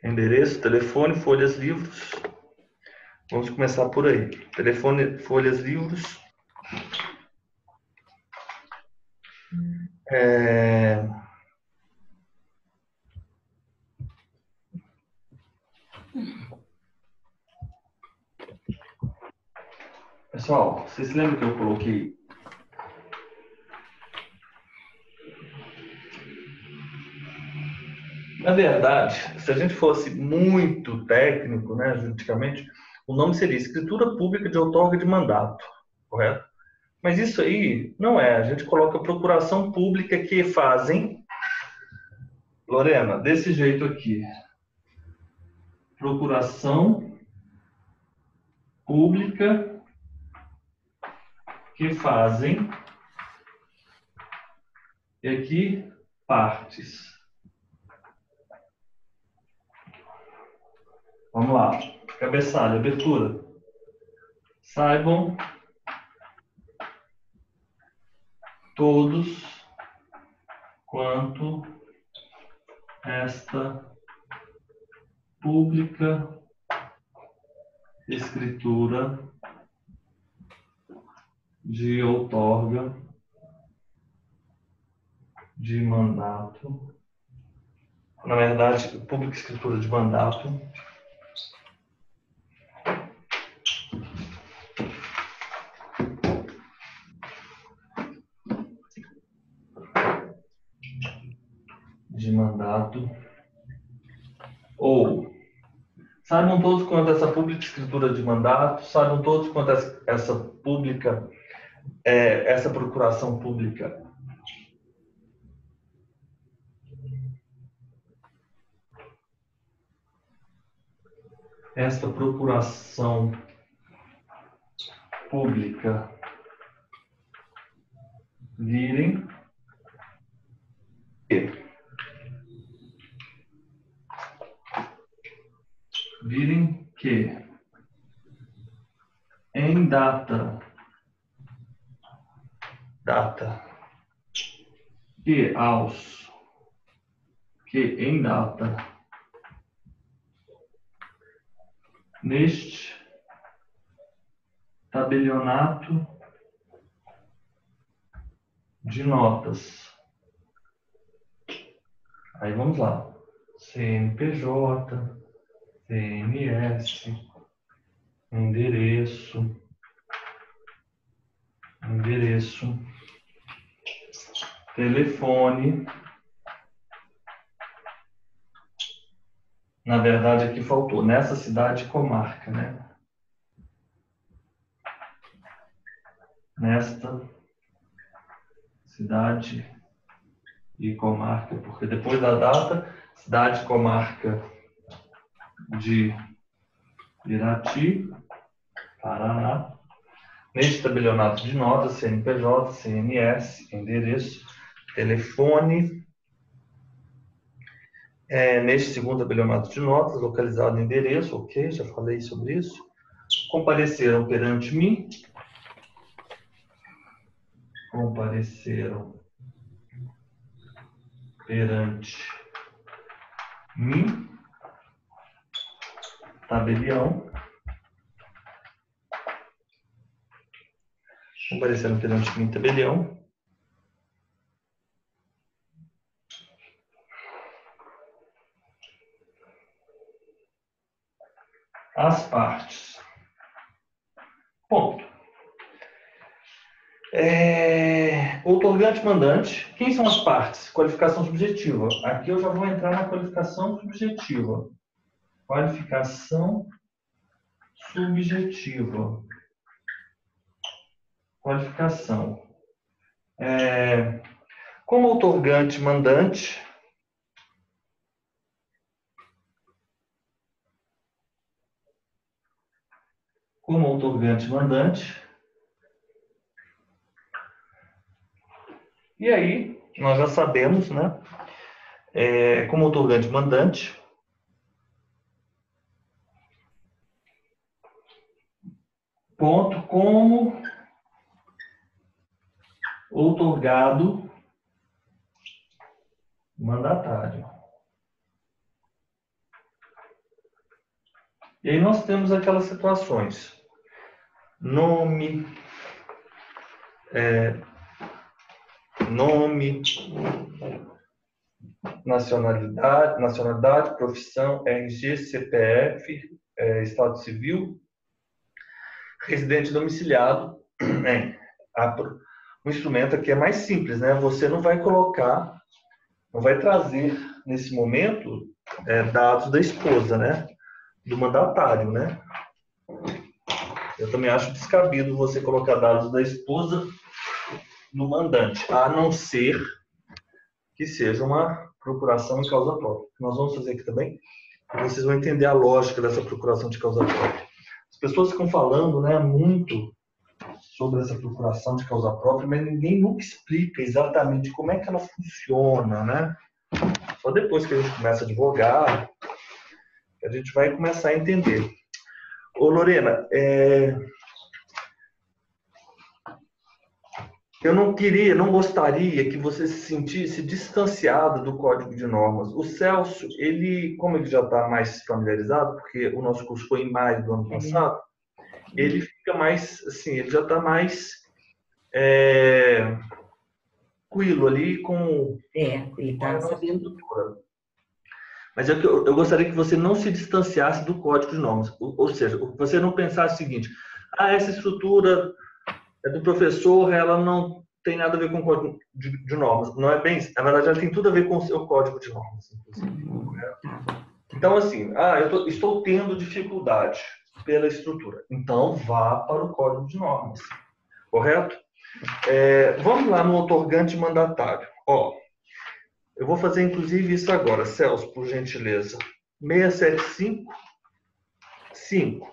Endereço, telefone, folhas, livros. Vamos começar por aí. Telefone, folhas, livros. É... Pessoal, vocês lembram que eu coloquei? Na verdade, se a gente fosse muito técnico, né, juridicamente, o nome seria Escritura Pública de Outorga de Mandato, correto? Mas isso aí não é. A gente coloca procuração pública que fazem, Lorena, desse jeito aqui. Procuração pública que fazem, e aqui, partes. Vamos lá. Cabeçalho, abertura. Saibam todos quanto esta pública escritura de outorga de mandato, na verdade, pública escritura de mandato, ou saibam todos quanto essa pública escritura de mandato, saibam todos quanto essa pública, essa procuração pública esta procuração pública virem que em data que em data neste tabelionato de notas. Aí vamos lá. CNPJ, CMS, endereço, telefone. Na verdade, aqui faltou. Nessa cidade e comarca, né? Nesta cidade e comarca, porque depois da data, cidade e comarca de Irati, Paraná. Neste tabelionato de notas, CNPJ, CMS, endereço, telefone. Neste segundo tabelionato de notas, localizado endereço, ok, já falei sobre isso. Compareceram perante mim. Tabelião. Compareceram perante mim, tabelião. As partes. Ponto. Outorgante mandante. Quem são as partes? Qualificação subjetiva. Aqui eu já vou entrar na qualificação subjetiva. Qualificação subjetiva. Qualificação. Como outorgante mandante, e aí nós já sabemos, né? Como outorgante mandante, ponto, como outorgado mandatário. E aí nós temos aquelas situações. Nome, nacionalidade, profissão, RG, CPF, Estado Civil, residente domiciliado, um instrumento aqui é mais simples, né? Você não vai colocar, não vai trazer nesse momento dados da esposa, né? Do mandatário, né? Eu também acho descabido você colocar dados da esposa no mandante, a não ser que seja uma procuração em causa própria. Nós vamos fazer aqui também, e vocês vão entender a lógica dessa procuração de causa própria. As pessoas ficam falando, né, muito sobre essa procuração de causa própria, mas ninguém nunca explica exatamente como é que ela funciona, né? Só depois que a gente começa a advogar, a gente vai começar a entender. Ô, Lorena, eu não gostaria que você se sentisse distanciado do Código de Normas. O Celso, como ele já está mais familiarizado, porque o nosso curso foi em maio do ano passado, ele fica mais, assim, ele já está mais tranquilo ali com...
ele está sabendo.
Mas eu gostaria que você não se distanciasse do Código de Normas. Ou seja, você não pensasse o seguinte, essa estrutura do professor, ela não tem nada a ver com o Código de Normas. Não é bem isso. Na verdade, ela tem tudo a ver com o seu Código de Normas. Então, assim, eu estou tendo dificuldade pela estrutura. Então, vá para o Código de Normas. Correto? Vamos lá no outorgante mandatário. Eu vou fazer, inclusive, isso agora. Celso, por gentileza. 675.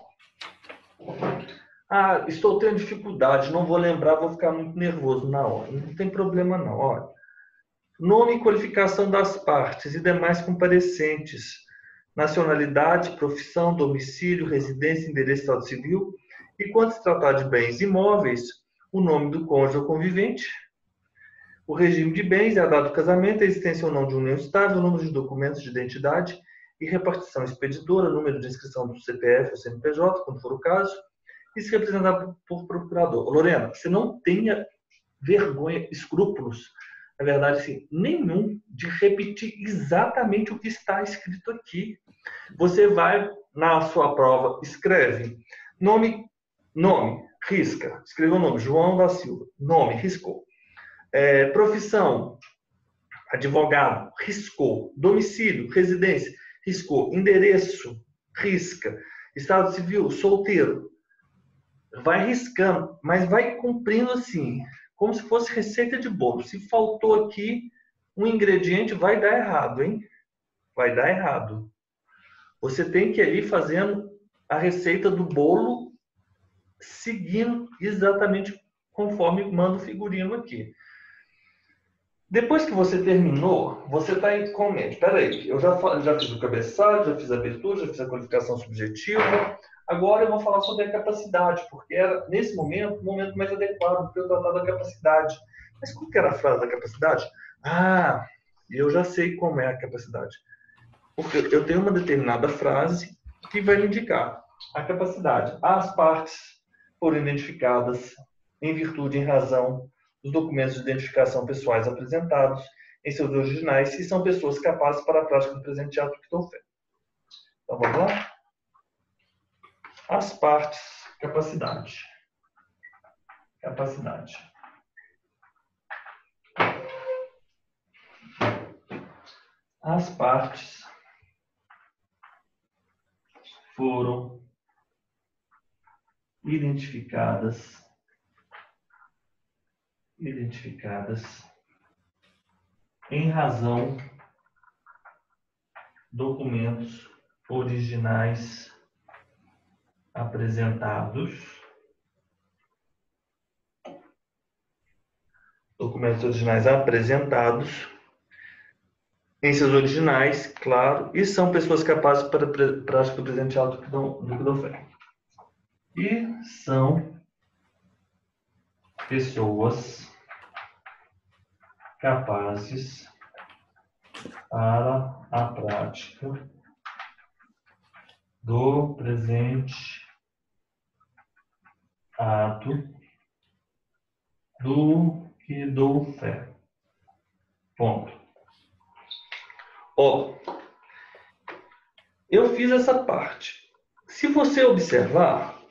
Estou tendo dificuldade, não vou lembrar, vou ficar muito nervoso na hora. Não tem problema, não. Olha. Nome e qualificação das partes e demais comparecentes. Nacionalidade, profissão, domicílio, residência, endereço, estado civil. E quando se tratar de bens imóveis, o nome do cônjuge ou convivente, o regime de bens e a data do casamento, a existência ou não de união estável, o número de documentos de identidade e repartição expedidora, número de inscrição do CPF ou CNPJ, quando for o caso, e se representar por procurador. Lorena, você não tenha vergonha, escrúpulos, na verdade, assim, nenhum, de repetir exatamente o que está escrito aqui. Você vai, na sua prova, escreve nome, risca, escreveu o nome, João da Silva, nome, riscou. Profissão, advogado, riscou. Domicílio, residência, riscou. Endereço, risca. Estado civil, solteiro. Vai riscando, mas vai cumprindo assim, como se fosse receita de bolo. Se faltou aqui um ingrediente, vai dar errado, hein? Vai dar errado. Você tem que ir ali fazendo a receita do bolo, seguindo exatamente conforme manda o figurino aqui. Depois que você terminou, você está em comente. Espera aí, eu já fiz o cabeçalho, já fiz a abertura, já fiz a qualificação subjetiva. Agora eu vou falar sobre a capacidade, porque era, nesse momento, o momento mais adequado para eu tratar da capacidade. Mas qual que era a frase da capacidade? Eu já sei como é a capacidade. Porque eu tenho uma determinada frase que vai me indicar a capacidade. As partes foram identificadas em virtude, em razão dos documentos de identificação pessoais apresentados em seus originais e são pessoas capazes para a prática do presente ato que estou fazendo. Então, vamos lá? As partes, capacidade. Capacidade. As partes foram identificadas em razão documentos originais apresentados, em seus originais, claro, e são pessoas capazes para a prática presencial do que dão fé. E são pessoas capazes para a prática do presente ato do que dou fé. Ponto. Ó, eu fiz essa parte. Se você observar,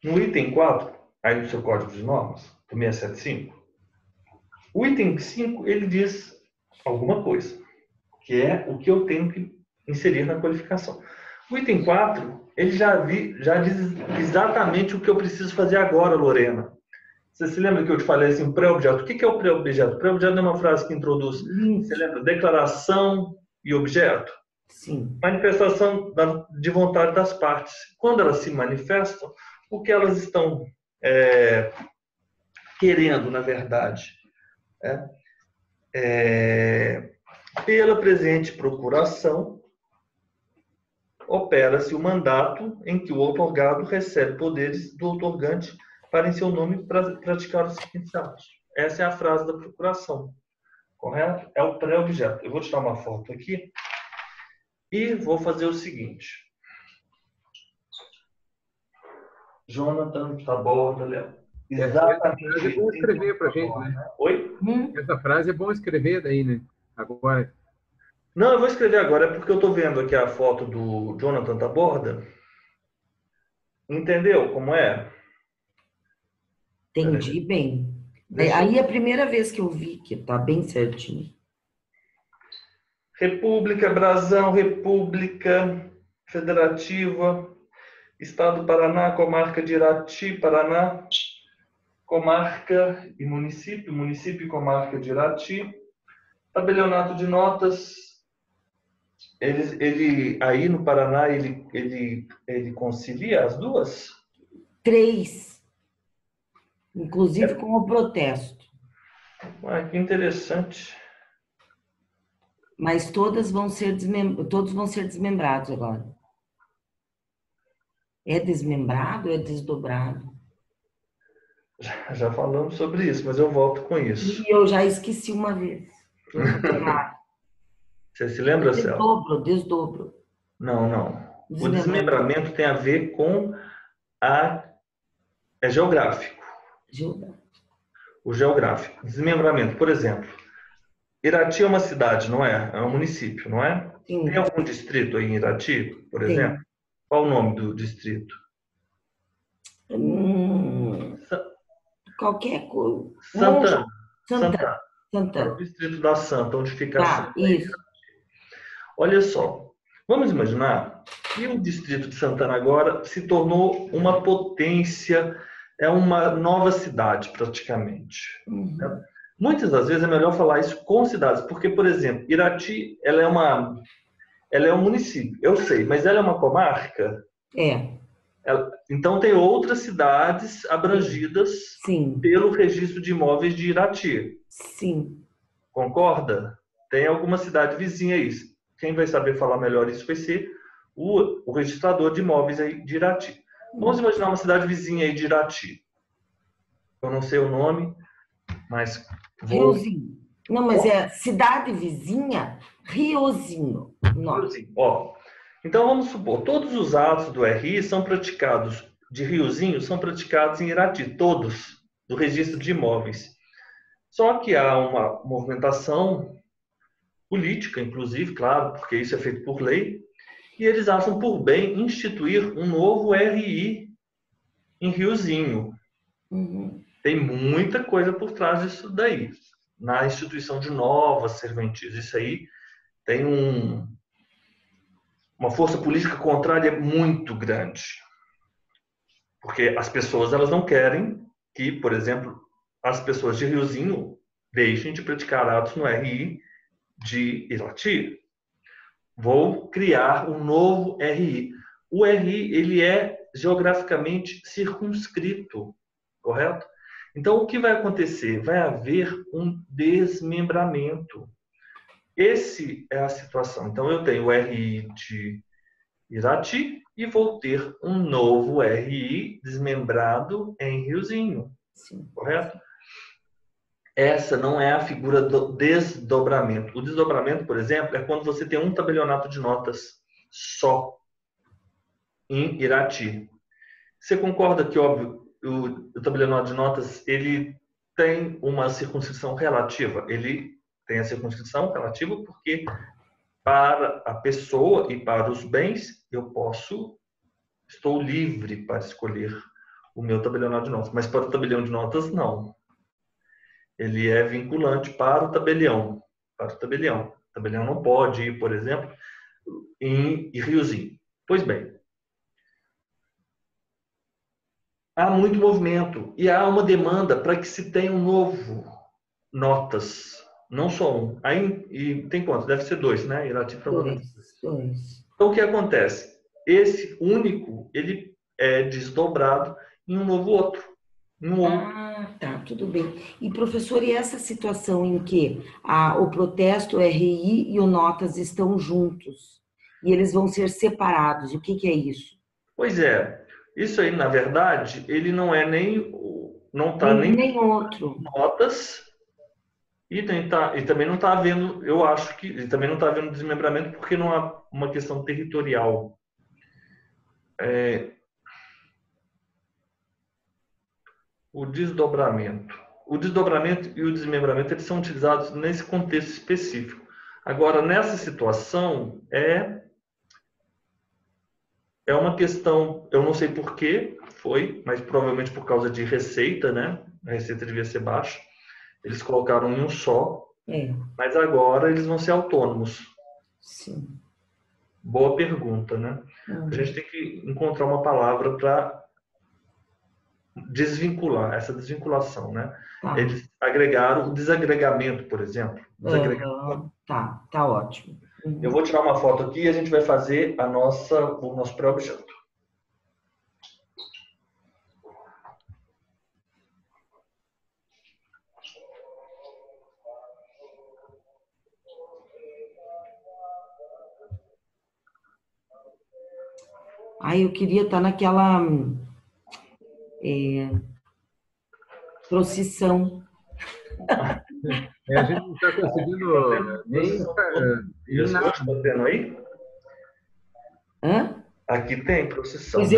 no item 4, aí do seu código de normas, do 675, o item 5, ele diz alguma coisa, que é o que eu tenho que inserir na qualificação. O item 4, ele já diz exatamente o que eu preciso fazer agora, Lorena. Você se lembra que eu te falei assim, pré-objeto? O que é o pré-objeto? Pré-objeto é uma frase que introduz, você lembra? Declaração e objeto?
Sim.
Manifestação de vontade das partes. Quando elas se manifestam, o que elas estão querendo, na verdade, pela presente procuração, opera-se o mandato em que o outorgado recebe poderes do outorgante para, em seu nome, praticar os seguintes atos. Essa é a frase da procuração. Correto? É o pré-objeto. Eu vou tirar uma foto aqui e vou fazer o seguinte. Jonathan Taborda, Léo. Exatamente.
Essa frase é bom escrever para a gente, né?
Oi?
Essa frase é bom escrever daí, né? Agora.
Não, eu vou escrever agora, é porque eu estou vendo aqui a foto do Jonathan Taborda. Entendeu como é?
Entendi bem. Aí é a primeira vez que eu vi que tá bem certinho.
República, Brasão, República Federativa, Estado do Paraná, Comarca de Irati, Paraná, Comarca e Município, Município e Comarca de Irati, tabelionato de notas. Ele aí no Paraná, ele concilia as duas?
3. Inclusive com o protesto.
Que interessante.
Mas todos vão ser desmembrados agora. É desmembrado ou é desdobrado?
Já falamos sobre isso, mas eu volto com isso.
E eu já esqueci uma vez.
Você se lembra, Céu?
Desdobro.
Não. O desmembramento tem a ver com é geográfico. O geográfico. Desmembramento, por exemplo. Irati é uma cidade, não é? É um município, não é?
Sim.
Tem algum distrito aí em Irati, por exemplo? Qual o nome do distrito?
Qualquer coisa.
Santana. É o distrito da Santa, onde fica a Santa.
Isso.
Olha só, vamos imaginar que o distrito de Santana agora se tornou uma potência, é uma nova cidade praticamente.
Uhum.
Muitas das vezes é melhor falar isso com cidades, porque, por exemplo, Irati, ela é um município, eu sei, mas ela é uma comarca? Então tem outras cidades abrangidas pelo registro de imóveis de Irati.
Sim.
Concorda? Tem alguma cidade vizinha aí. Quem vai saber falar melhor isso vai ser o registrador de imóveis aí de Irati. Vamos imaginar uma cidade vizinha aí de Irati. Eu não sei o nome, mas...
Riozinho. Não, mas é cidade vizinha, Riozinho.
Riozinho. Então vamos supor, todos os atos do RI são praticados, de Riozinho, são praticados em Irati, todos, do registro de imóveis. Só que há uma movimentação política, inclusive, claro, porque isso é feito por lei, e eles acham por bem instituir um novo RI em Riozinho.
Uhum.
Tem muita coisa por trás disso daí, na instituição de novas serventias. Isso aí tem uma força política contrária muito grande. Porque as pessoas elas não querem que, por exemplo, as pessoas de Riozinho deixem de praticar atos no RI de Irati. Vou criar um novo RI. O RI ele é geograficamente circunscrito, correto? Então, o que vai acontecer? Vai haver um desmembramento. Essa é a situação. Então, eu tenho o RI de Irati e vou ter um novo RI desmembrado em Riozinho,
Sim.
correto? Essa não é a figura do desdobramento. O desdobramento, por exemplo, é quando você tem um tabelionato de notas só em Irati. Você concorda que, óbvio, o tabelionato de notas ele tem uma circunscrição relativa? Ele tem a circunscrição relativa porque para a pessoa e para os bens estou livre para escolher o meu tabelionato de notas, mas para o tabelião de notas não. Ele é vinculante para o tabelião. Para o tabelião. O tabelião não pode ir, por exemplo, em Riozinho. Pois bem, há muito movimento e há uma demanda para que se tenha um novo notas, não só um. Aí, e tem quantos? Deve ser dois, né? Irati para
Dois.
Então, o que acontece? Esse único, ele é desdobrado em um novo outro.
Ah, tá, tudo bem. E, professor, e essa situação em que o protesto RI e o Notas estão juntos e eles vão ser separados, o que que é isso?
Pois é, isso aí, na verdade, ele não é nem, não está
Nem um
nem
nem outro.
notas e também não está havendo, eu acho que, e também não está havendo desmembramento porque não há uma questão territorial. O desdobramento. O desdobramento e o desmembramento eles são utilizados nesse contexto específico. Agora, nessa situação, é uma questão, eu não sei por que foi, mas provavelmente por causa de receita, né? A receita devia ser baixa. Eles colocaram em um só,
É,
mas agora eles vão ser autônomos.
sim.
Boa pergunta, né? A gente tem que encontrar uma palavra para desvincular, essa desvinculação, né?
Tá.
Eles agregaram o desagregamento, por exemplo.
Aham, tá ótimo.
Eu vou tirar uma foto aqui e a gente vai fazer o nosso pré-objeto.
Aí eu queria estar naquela procissão.
A gente não está conseguindo nem nada.
Está tendo aí?
Hã?
Aqui tem procissão.
Pois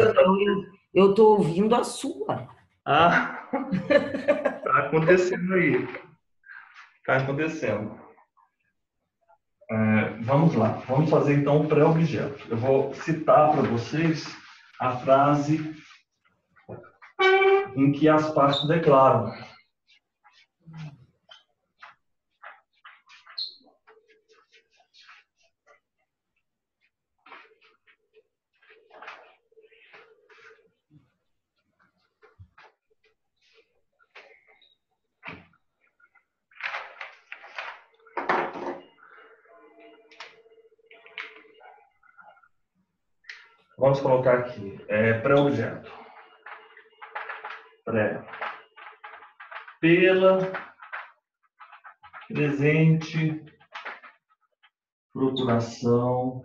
eu tô ouvindo a sua.
Ah, tá acontecendo aí. Tá acontecendo. Vamos lá. Vamos fazer então o pré-objeto. Eu vou citar para vocês a frase em que as partes declaram. Vamos colocar aqui, pré-objeto. Pela presente procuração,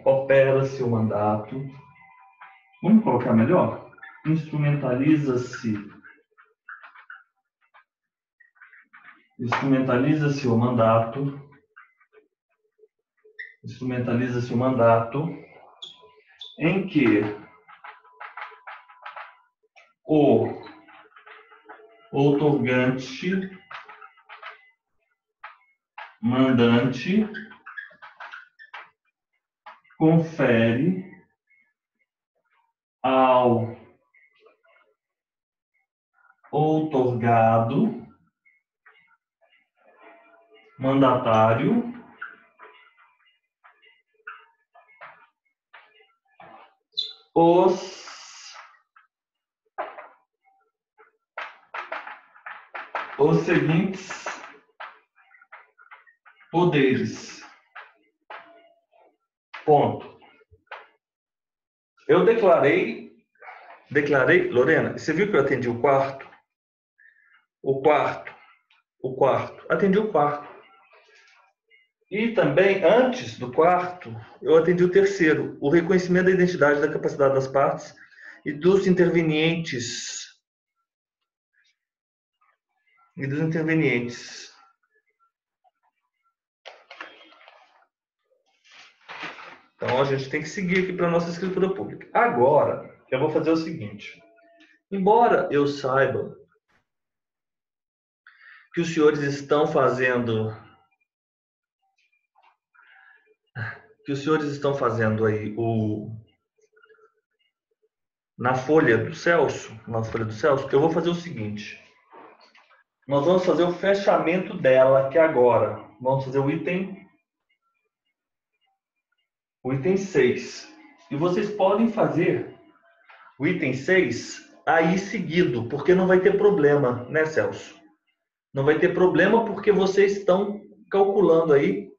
opera-se o mandato. Vamos colocar melhor? Instrumentaliza-se o mandato. Instrumentaliza-se o mandato em que o outorgante, mandante, confere ao outorgado mandatário os seguintes poderes. Ponto. Eu declarei, Lorena, você viu que eu atendi o quarto? Atendi o quarto. E também, antes do quarto, eu atendi o terceiro, o reconhecimento da identidade da capacidade das partes e dos intervenientes. Então, a gente tem que seguir aqui para a nossa escritura pública. Agora, eu vou fazer o seguinte. Embora eu saiba que os senhores estão fazendo aí na folha do Celso, eu vou fazer o seguinte. Nós vamos fazer o fechamento dela aqui agora. Vamos fazer o item 6. E vocês podem fazer o item 6 aí seguido, porque não vai ter problema, né, Celso? Não vai ter problema porque vocês estão calculando aí.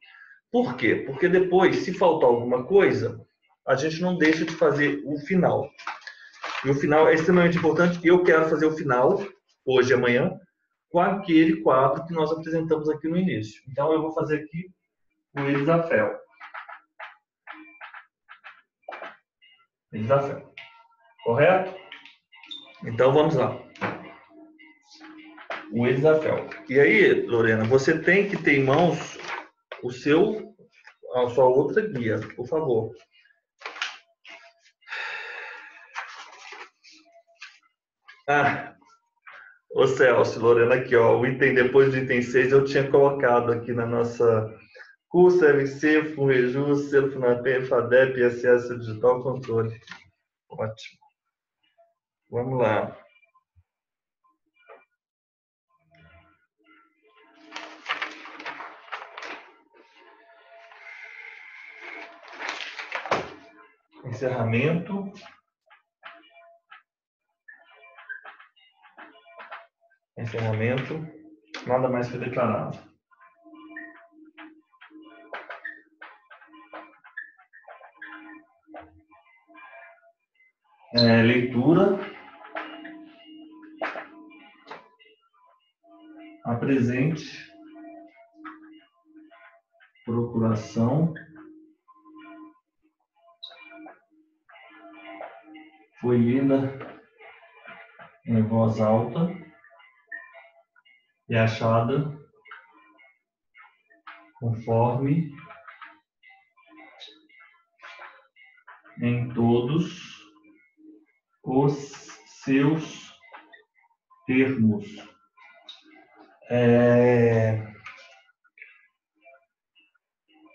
Por quê? Porque depois, se faltar alguma coisa, a gente não deixa de fazer o final. E o final é extremamente importante. Eu quero fazer o final, hoje e amanhã, com aquele quadro que nós apresentamos aqui no início. Então, eu vou fazer aqui o Elisafel. Correto? Então, vamos lá. O Elisafel. E aí, Lorena, você tem que ter em mãos a sua outra guia, por favor. Ô Celso, Lorena, aqui, ó, o item depois do item 6 eu tinha colocado aqui na nossa curso FC, FUNREJUS, Selo FUNAPEM, FADEP, ISS Digital Controle. Ótimo. Vamos lá. Encerramento. Nada mais foi declarado. Leitura. Apresente. Procuração. Foi lida em voz alta e achada conforme em todos os seus termos.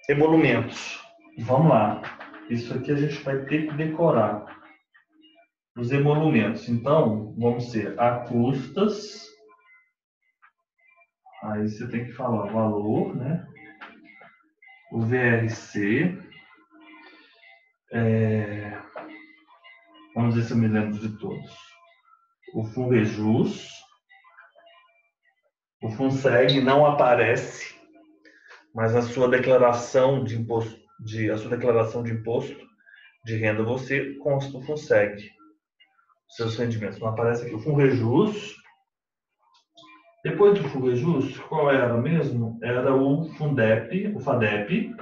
Emolumentos. Vamos lá. Isso aqui a gente vai ter que decorar. Os emolumentos. Então, vamos ser a custas. Aí você tem que falar valor, né? O VRC. Vamos ver se eu me lembro de todos. O FUNREJUS. O FUNSEG não aparece, mas a sua declaração de imposto de renda você consta o FUNSEG. Seus rendimentos não aparecem aqui. O FUNREJUS. Depois do FUNREJUS, qual era mesmo? Era o FUNDEP, o FADEP.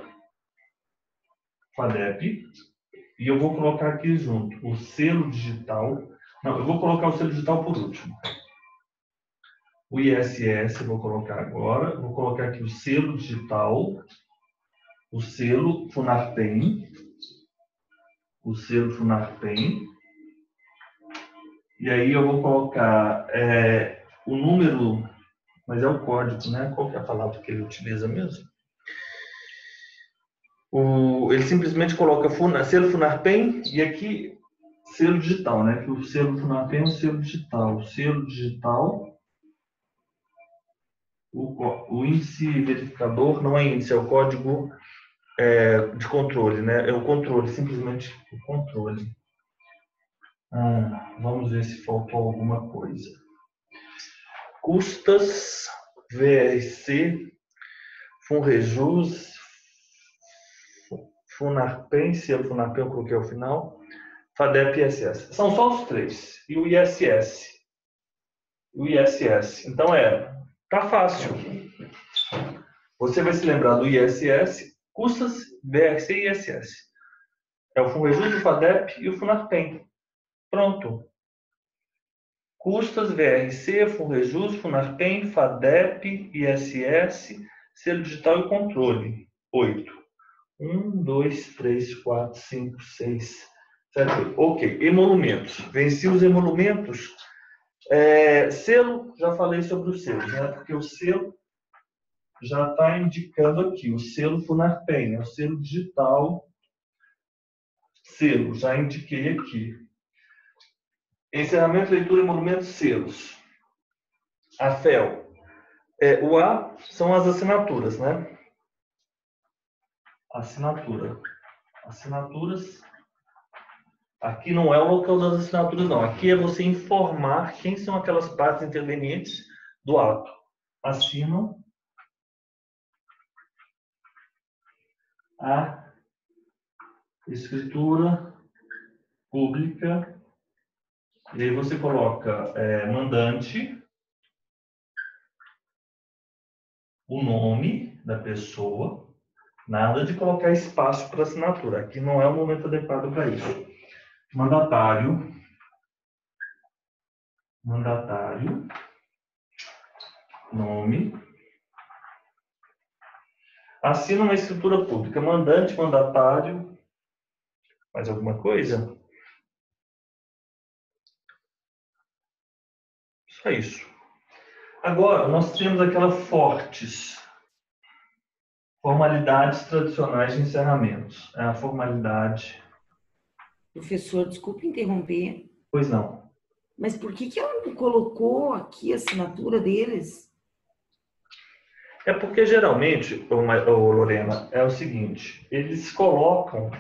E eu vou colocar aqui junto o selo digital. Não, eu vou colocar o selo digital por último. O ISS eu vou colocar agora. Eu vou colocar aqui o selo digital. O selo FUNARTEM. E aí eu vou colocar o número, mas é o código, né? Qual que é a palavra que ele utiliza mesmo? Ele simplesmente coloca selo Funarpem e aqui selo digital, né? Que o selo Funarpem é um selo digital. O selo digital, o índice verificador não é índice, é o código de controle, né? É o controle, simplesmente o controle. Vamos ver se faltou alguma coisa. Custas, VRC, Funrejus, Funarpem, se é Funarpem eu coloquei ao final, FADEP e ISS. São só os três. E o ISS. O ISS. Então tá fácil. Você vai se lembrar do ISS, custas, VRC e ISS. É o Funrejus, o FADEP e o Funarpem. Pronto. Custas, VRC, Funrejus, Funarpem, FADEP, ISS, selo digital e controle. 8. 1, 2, 3, 4, 5, 6, 7, 8. Ok. Emolumentos. Venci os emolumentos. Selo, já falei sobre o selo, né? Porque o selo já está indicando aqui. O selo Funarpem, né? O selo digital. Selo, já indiquei aqui. Encerramento, leitura, emolumentos, selos. A FEL. O A são as assinaturas, né? Assinatura. Assinaturas. Aqui não é o local das assinaturas, não. Aqui é você informar quem são aquelas partes intervenientes do ato. Assinam a escritura pública. E aí você coloca mandante, o nome da pessoa. Nada de colocar espaço para assinatura. Aqui não é o momento adequado para isso. Mandatário. Mandatário. Nome. Assina uma escritura pública. Mandante, mandatário. Mais alguma coisa? Só isso. Agora, nós temos aquelas fortes. Formalidades tradicionais de encerramentos. É a formalidade.
Professor, desculpe interromper,
Pois não.
mas por que ela não colocou aqui a assinatura deles?
É porque geralmente, Lorena, é o seguinte, eles colocam.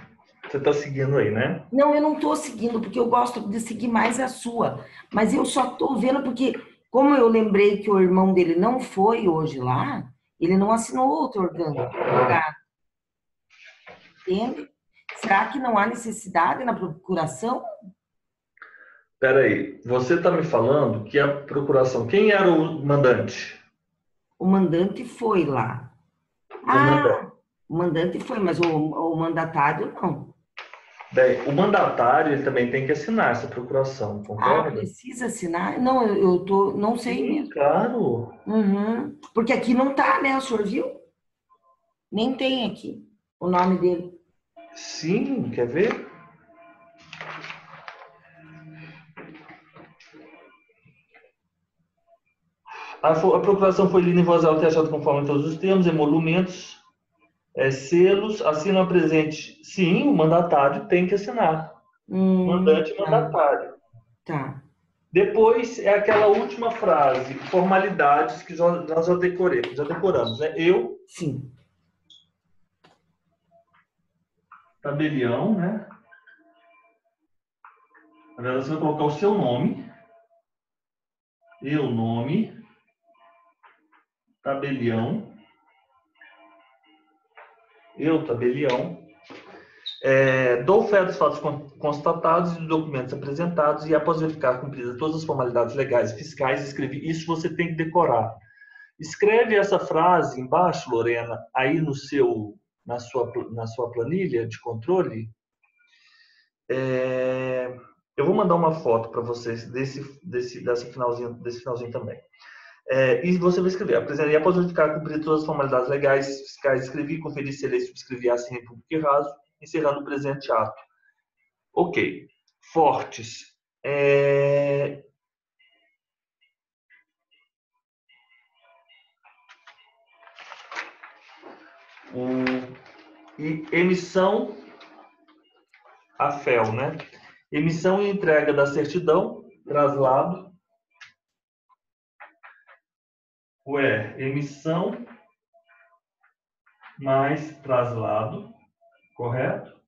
Você está seguindo aí, né?
Não, eu não estou seguindo, porque eu gosto de seguir mais a sua. Mas eu só estou vendo porque, como eu lembrei que o irmão dele não foi hoje lá, ele não assinou outorgando. Entende? Será que não há necessidade na procuração?
Espera aí, você está me falando que a procuração... Quem era o mandante?
O mandante foi lá.
O mandante.
O mandante foi, mas o mandatário não.
Bem, o mandatário ele também tem que assinar essa procuração, concorda?
Precisa assinar? Não, eu tô, não sei
Sim,
mesmo.
claro.
Uhum. Porque aqui não tá, né? O senhor viu? Nem tem aqui o nome dele.
Sim, quer ver? A procuração foi lida em voz alta e achada conforme todos os termos, emolumentos, selos, assinam a presente. Sim, o mandatário tem que assinar. Mandante e
Tá,
mandatário.
tá.
Depois é aquela última frase, formalidades que nós já decoramos, né? Eu,
Sim.
tabelião, né? Na verdade, você vai colocar o seu nome. Eu, nome. Tabelião. Eu, tabelião. Dou fé dos fatos constatados e dos documentos apresentados e, após verificar cumpridas todas as formalidades legais e fiscais, escrevi. Isso você tem que decorar. Escreve essa frase embaixo, Lorena, aí na sua planilha de controle. Eu vou mandar uma foto para vocês desse finalzinho também. E você vai escrever. Apresentei após verificar cumprir todas as formalidades legais, fiscais, escrevi, conferi, selei, subscrevi, assinei público e raso, encerrando o presente ato. Ok. Fortes. emissão a FEL, né? Emissão e entrega da certidão, traslado. Emissão mais traslado, correto?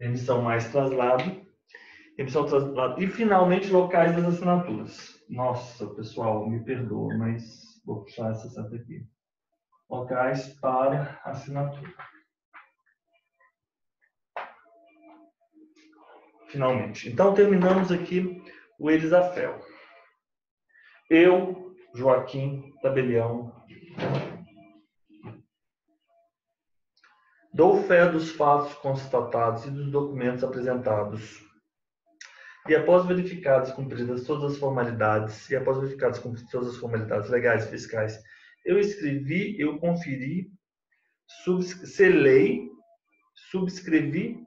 Emissão mais traslado. Emissão, traslado. E, finalmente, locais das assinaturas. Nossa, pessoal, me perdoa, mas vou puxar essa seta aqui. Locais para assinatura. Finalmente. Então, terminamos aqui o Elisafel. Eu, Joaquim Tabelião, dou fé dos fatos constatados e dos documentos apresentados. E após verificadas e cumpridas todas as formalidades, legais e fiscais, eu escrevi, eu conferi, selei, subscrevi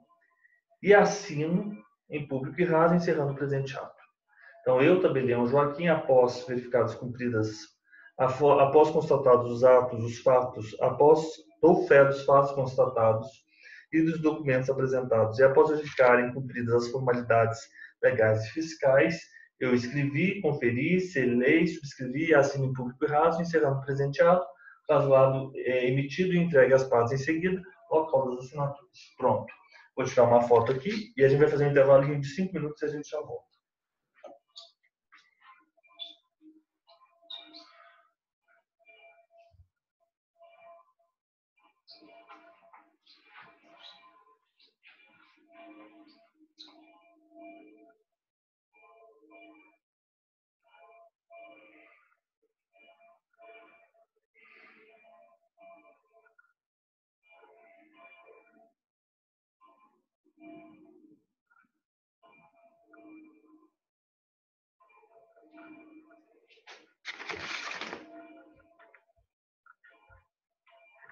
e assino em público e raso, encerrando o presente ato. Então, eu, Tabelião Joaquim, após verificadas cumpridas, após constatados os atos, os fatos, dou fé dos fatos constatados e dos documentos apresentados, e após verificarem cumpridas as formalidades legais e fiscais, eu escrevi, conferi, selei, subscrevi e assino em público e raso, encerrando o presente ato, traslado emitido e entregue às partes em seguida, local das assinaturas. Pronto. Vou tirar uma foto aqui e a gente vai fazer um intervalo de 5 minutos e a gente já volta.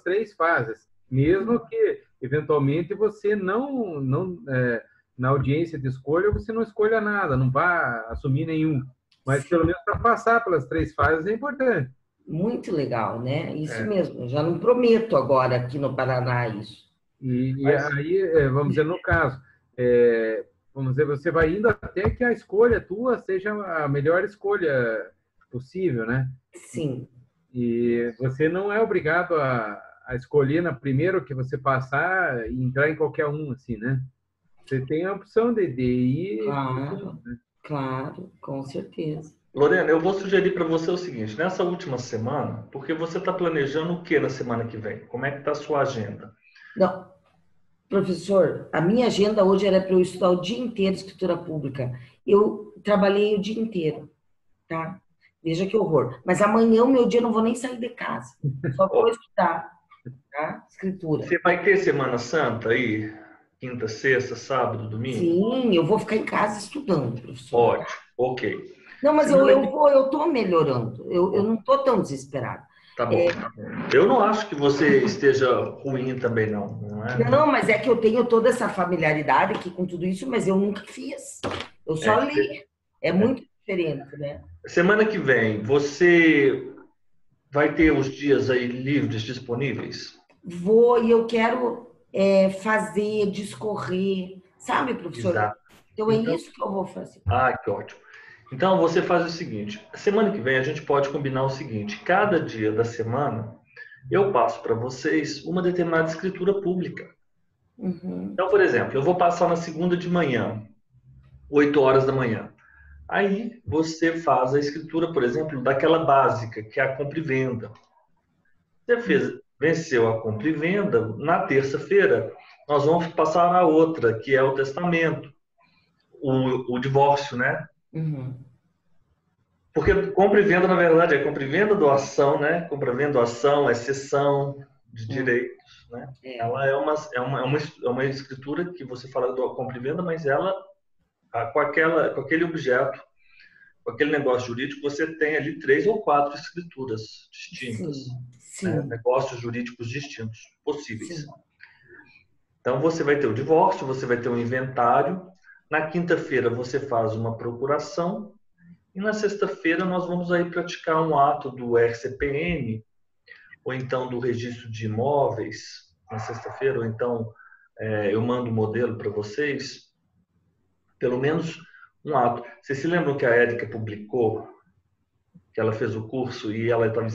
Três fases, mesmo que eventualmente você na audiência de escolha você não escolha nada, não vá assumir nenhum, mas pelo menos para passar pelas três fases é importante.
Muito legal, né? Isso mesmo. Eu já não prometo agora aqui no Paraná isso.
Aí, vamos dizer, no caso, vamos dizer, você vai indo até que a escolha tua seja a melhor escolha possível, né?
Sim.
E você não é obrigado a escolher na primeira que você passar e entrar em qualquer um, assim, né? Você tem a opção de ir...
Claro, né? Claro, com certeza.
Lorena, eu vou sugerir para você o seguinte, nessa última semana, porque você está planejando o que na semana que vem? Como é que está a sua agenda?
Não, professor, a minha agenda hoje era para eu estudar o dia inteiro escritura pública. Eu trabalhei o dia inteiro, tá? Veja que horror. Mas amanhã, o meu dia, eu não vou nem sair de casa. Só vou estudar, tá? Escritura.
Você vai ter Semana Santa aí? Quinta, sexta, sábado, domingo?
Sim, eu vou ficar em casa estudando, professor.
Ótimo, ok.
Não, mas eu tô melhorando. Eu não tô tão desesperada.
Tá bom, tá bom. Eu não acho que você esteja ruim também, não é?
Não, mas é que eu tenho toda essa familiaridade aqui com tudo isso, mas eu nunca fiz. Eu só li. É muito diferente, né?
Semana que vem, você vai ter os dias aí livres disponíveis?
Vou, e eu quero fazer, discorrer, sabe, professor?
Exato.
Então, é isso que eu vou fazer.
Ah, que ótimo. Então, você faz o seguinte, semana que vem a gente pode combinar o seguinte, cada dia da semana eu passo para vocês uma determinada escritura pública.
Uhum.
Então, por exemplo, eu vou passar na segunda de manhã, 8 horas da manhã. Aí você faz a escritura, por exemplo, daquela básica, que é a compra e venda. Você venceu a compra e venda, na terça-feira nós vamos passar a outra, que é o testamento, o divórcio, né?
Uhum.
Porque compra e venda, na verdade, é compra e venda, doação, né? Compra e venda, doação, é cessão de direitos, né? Ela é uma escritura que você fala do compra e venda, mas ela, com aquele objeto, com aquele negócio jurídico, você tem ali 3 ou 4 escrituras distintas.
Sim.
Né? Negócios jurídicos distintos, possíveis.
Sim.
Então, você vai ter o divórcio, você vai ter o inventário. Na quinta-feira, você faz uma procuração. E na sexta-feira, nós vamos aí praticar um ato do RCPN, ou então do registro de imóveis, na sexta-feira, ou então eu mando o modelo para vocês, pelo menos um ato. Vocês se lembram que a Érica publicou, que ela fez o curso e ela estava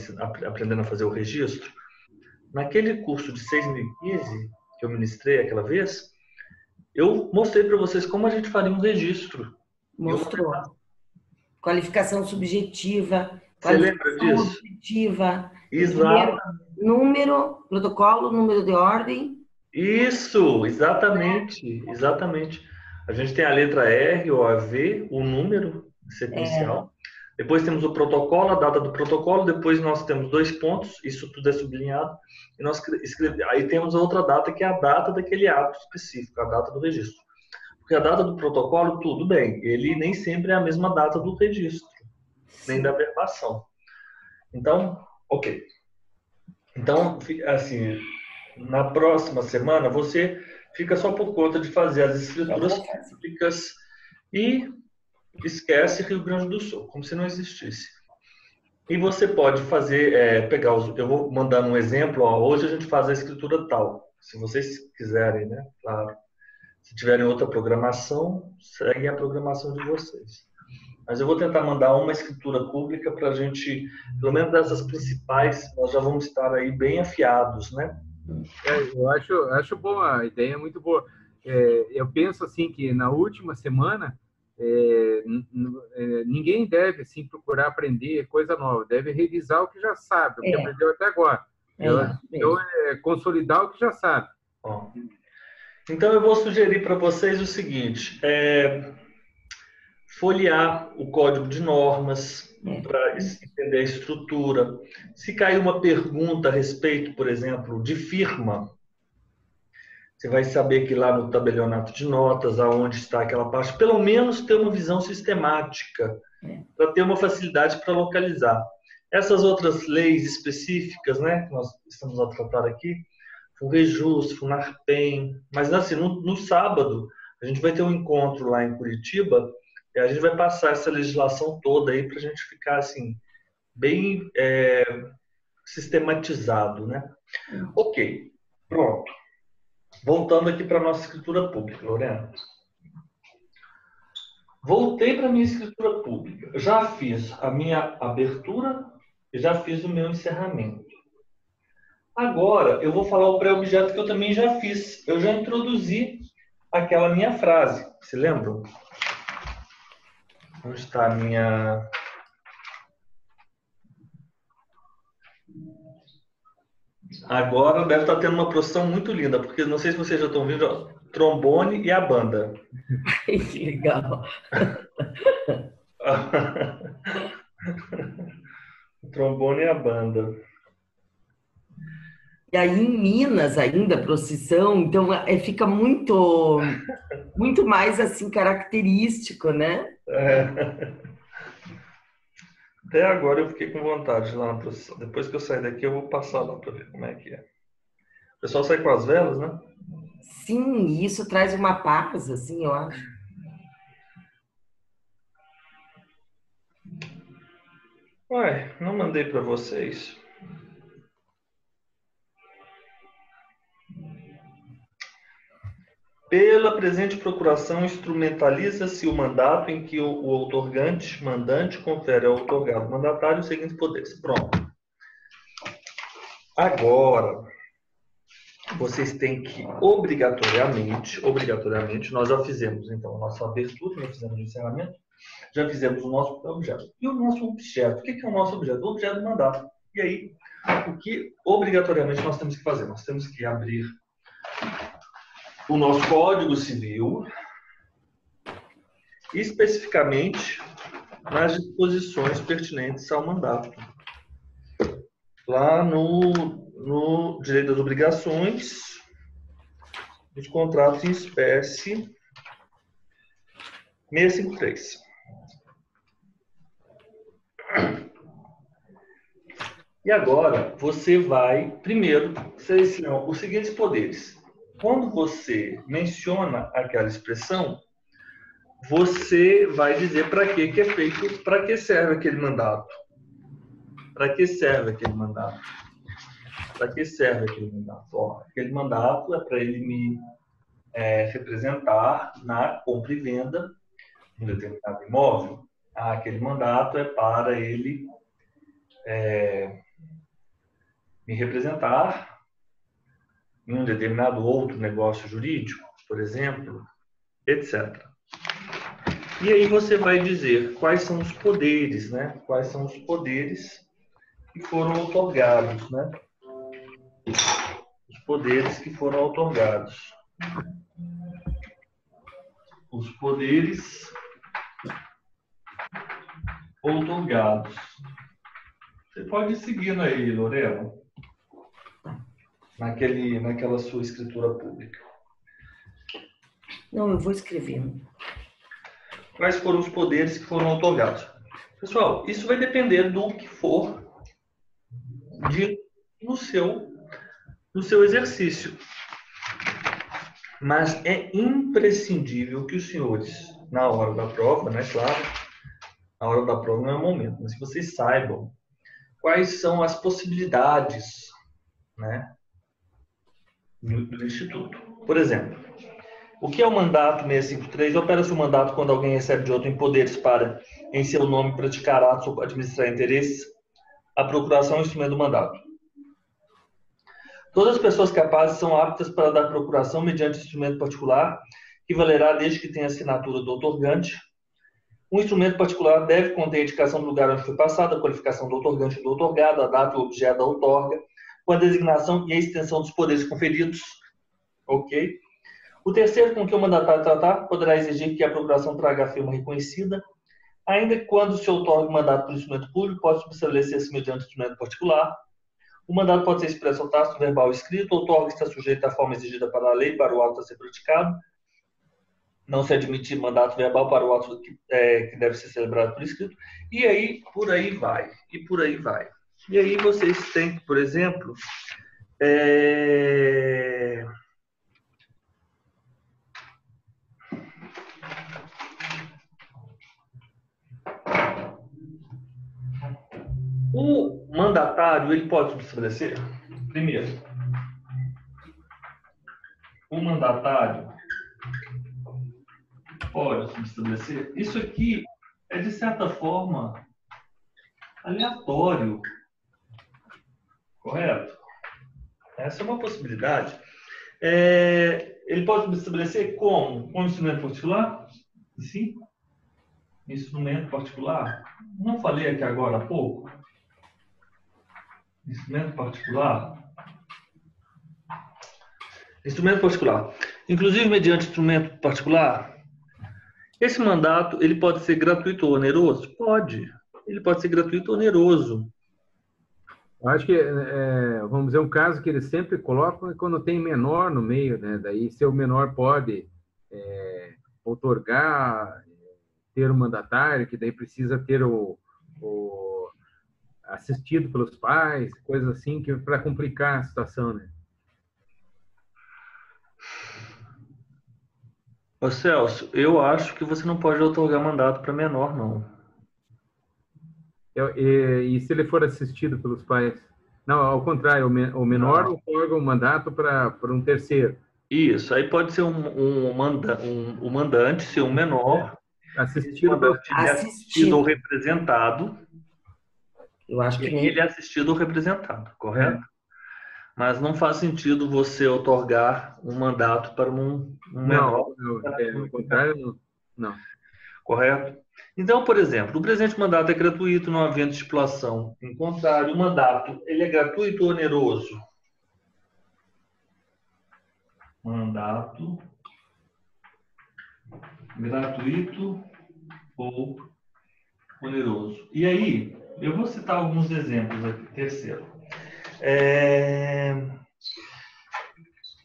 aprendendo a fazer o registro? Naquele curso de 6.015 que eu ministrei aquela vez, eu mostrei para vocês como a gente faria um registro.
Mostrou. Qualificação subjetiva,
Você lembra disso?
objetiva,
Exato.
Número, protocolo, número de ordem.
Isso, exatamente, exatamente. A gente tem a letra R ou a V, o número sequencial. Depois temos o protocolo, a data do protocolo. Depois nós temos 2 pontos, isso tudo é sublinhado. E nós aí temos outra data, que é a data daquele ato específico, a data do registro. Porque a data do protocolo, tudo bem, ele nem sempre é a mesma data do registro, nem da verbação. Então, ok. Então, assim, na próxima semana, você fica só por conta de fazer as escrituras públicas e esquece Rio Grande do Sul, como se não existisse. E você pode fazer, pegar eu vou mandar um exemplo, hoje a gente faz a escritura tal, se vocês quiserem, né? Claro. Se tiverem outra programação, seguem a programação de vocês. Mas eu vou tentar mandar uma escritura pública para a gente, pelo menos dessas principais, nós já vamos estar aí bem afiados, né?
Eu acho boa, a ideia é muito boa. Eu penso assim que na última semana ninguém deve assim procurar aprender coisa nova, deve revisar o que já sabe, o que aprendeu até agora. Então, consolidar o que já sabe.
Bom, então eu vou sugerir para vocês o seguinte: folhear o código de normas para entender a estrutura. Se cair uma pergunta a respeito, por exemplo, de firma, você vai saber que lá no tabelionato de notas, aonde está aquela parte, pelo menos ter uma visão sistemática, para ter uma facilidade para localizar. Essas outras leis específicas, né, que nós estamos a tratar aqui, FUNREJUS, FUNARPEM, mas assim, no sábado, a gente vai ter um encontro lá em Curitiba, e a gente vai passar essa legislação toda aí para a gente ficar assim, bem sistematizado, né? Ok, pronto. Voltando aqui para a nossa escritura pública, Lorena. Voltei para a minha escritura pública. Já fiz a minha abertura e já fiz o meu encerramento. Agora, eu vou falar o pré-objeto que eu também já fiz. Eu já introduzi aquela minha frase. Se lembram? Onde está a minha... Agora deve estar tendo uma procissão muito linda, porque não sei se vocês já estão vendo, ó, trombone e a banda.
Ai, que legal.
O trombone e a banda.
E aí em Minas ainda, procissão, então fica muito mais assim característico, né?
Até agora eu fiquei com vontade de ir lá na procissão. Depois que eu sair daqui, eu vou passar lá para ver como é que é. O pessoal sai com as velas, né?
Sim, e isso traz uma paz, assim, eu acho.
Ué, não mandei para vocês. Pela presente procuração, instrumentaliza-se o mandato em que o outorgante, mandante, confere ao outorgado mandatário os seguintes poderes. Pronto. Agora, vocês têm que obrigatoriamente, nós já fizemos, então, a nossa abertura, já fizemos o encerramento, já fizemos o nosso objeto. E o nosso objeto? O que é o nosso objeto? O objeto do mandato. E aí, o que obrigatoriamente nós temos que fazer? Nós temos que abrir o nosso Código Civil, especificamente nas disposições pertinentes ao mandato. Lá no Direito das Obrigações, dos contratos em espécie, 653. E agora, você vai, primeiro, selecionar os seguintes poderes. Quando você menciona aquela expressão, você vai dizer para que é feito, para que serve aquele mandato. Para que serve aquele mandato? para que serve aquele mandato? Ó, aquele mandato é para ele me representar na compra e venda de um determinado imóvel. Aquele mandato é para ele me representar em um determinado outro negócio jurídico, por exemplo, etc. E aí você vai dizer quais são os poderes, né? Quais são os poderes que foram otorgados, né? Os poderes que foram otorgados. Os poderes otorgados. Você pode ir seguindo aí, Lorena, naquela sua escritura pública.
Não, eu vou escrevendo.
Quais foram os poderes que foram otorgados? Pessoal, isso vai depender do que for no seu exercício. Mas é imprescindível que os senhores, na hora da prova, né, claro, a hora da prova não é o momento, mas que vocês saibam quais são as possibilidades, né, do Instituto. Por exemplo, o que é o mandato 653? Opera-se o mandato quando alguém recebe de outro em poderes para, em seu nome, praticar atos ou administrar interesses. A procuração é o instrumento do mandato. Todas as pessoas capazes são aptas para dar procuração mediante instrumento particular, que valerá desde que tenha assinatura do outorgante. Um instrumento particular deve conter a indicação do lugar onde foi passado, a qualificação do outorgante e do outorgado, a data e o objeto da outorga, com a designação e a extensão dos poderes conferidos. Ok? O terceiro com que o mandatário tratar poderá exigir que a procuração traga a firma reconhecida, ainda que quando se outorgue o mandato por instrumento público, pode estabelecer-se mediante instrumento particular. O mandato pode ser expresso ao tácito, verbal ou escrito. O outorga está sujeito à forma exigida para a lei para o ato a ser praticado. Não se admite mandato verbal para o ato que deve ser celebrado por escrito. E aí, por aí vai. E por aí vai. E aí vocês têm, por exemplo, o mandatário, ele pode estabelecer, primeiro, o mandatário pode estabelecer. Isso aqui é, de certa forma, aleatório. Correto? Essa é uma possibilidade. Ele pode estabelecer como? Com instrumento particular? Sim. Instrumento particular? Não falei aqui agora há pouco? Instrumento particular? Instrumento particular. Inclusive, mediante instrumento particular, esse mandato ele pode ser gratuito ou oneroso? Pode. Ele pode ser gratuito ou oneroso.
Eu acho que, vamos dizer, um caso que eles sempre colocam é quando tem menor no meio, né? Daí, se o menor pode outorgar, ter um mandatário, que daí precisa ter o assistido pelos pais, coisas assim, que para complicar a situação, né?
Ô Celso, eu acho que você não pode outorgar mandato para menor, não.
E se ele for assistido pelos pais? Não, ao contrário, o menor outorga o mandato para um terceiro.
Isso, aí pode ser o mandante ser um menor,
assistido
ou representado.
Eu acho que nem...
Ele é assistido ou representado, correto? Mas não faz sentido você outorgar um mandato para um menor.
Ao contrário, não.
Correto? Então, por exemplo, o presente mandato é gratuito, não havendo estipulação em contrário. O mandato, ele é gratuito ou oneroso? Mandato gratuito ou oneroso. E aí, eu vou citar alguns exemplos aqui. Terceiro.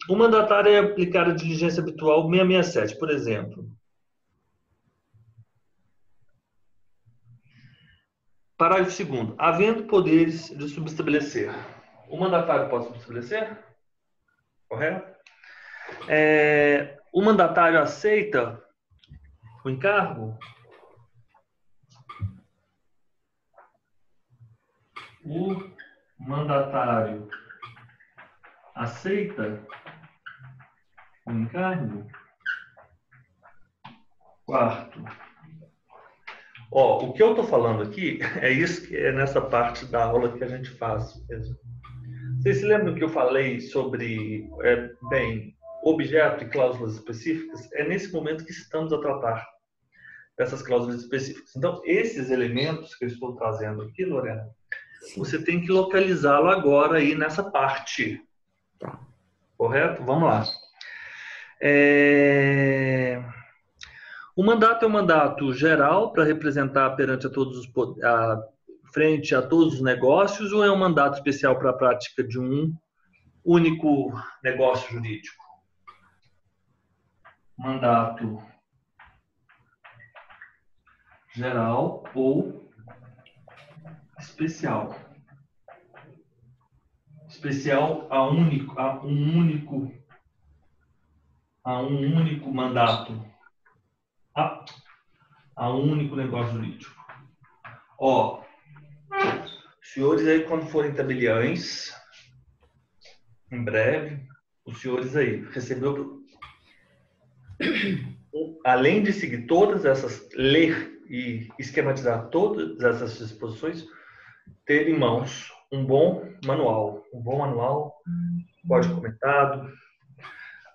O mandatário é aplicar a diligência habitual 667, por exemplo. Parágrafo 2º. Havendo poderes de subestabelecer. O mandatário pode subestabelecer? Correto? O mandatário aceita o encargo? O mandatário aceita o encargo. Quarto. Ó, o que eu estou falando aqui é isso que é nessa parte da aula que a gente faz mesmo. Vocês se lembram que eu falei sobre, objeto e cláusulas específicas? É nesse momento que estamos a tratar dessas cláusulas específicas. Então, esses elementos que eu estou trazendo aqui, Lorena, você tem que localizá-lo agora aí nessa parte.
Tá.
Correto? Vamos lá. O mandato é um mandato geral para representar perante frente a todos os negócios, ou é um mandato especial para a prática de um único negócio jurídico? Mandato geral ou especial? Especial a um único mandato, a um único negócio jurídico. Ó, senhores aí, quando forem tabeliães, em breve, os senhores aí recebeu, além de seguir todas essas, ler e esquematizar todas essas disposições, ter em mãos um bom manual, código comentado.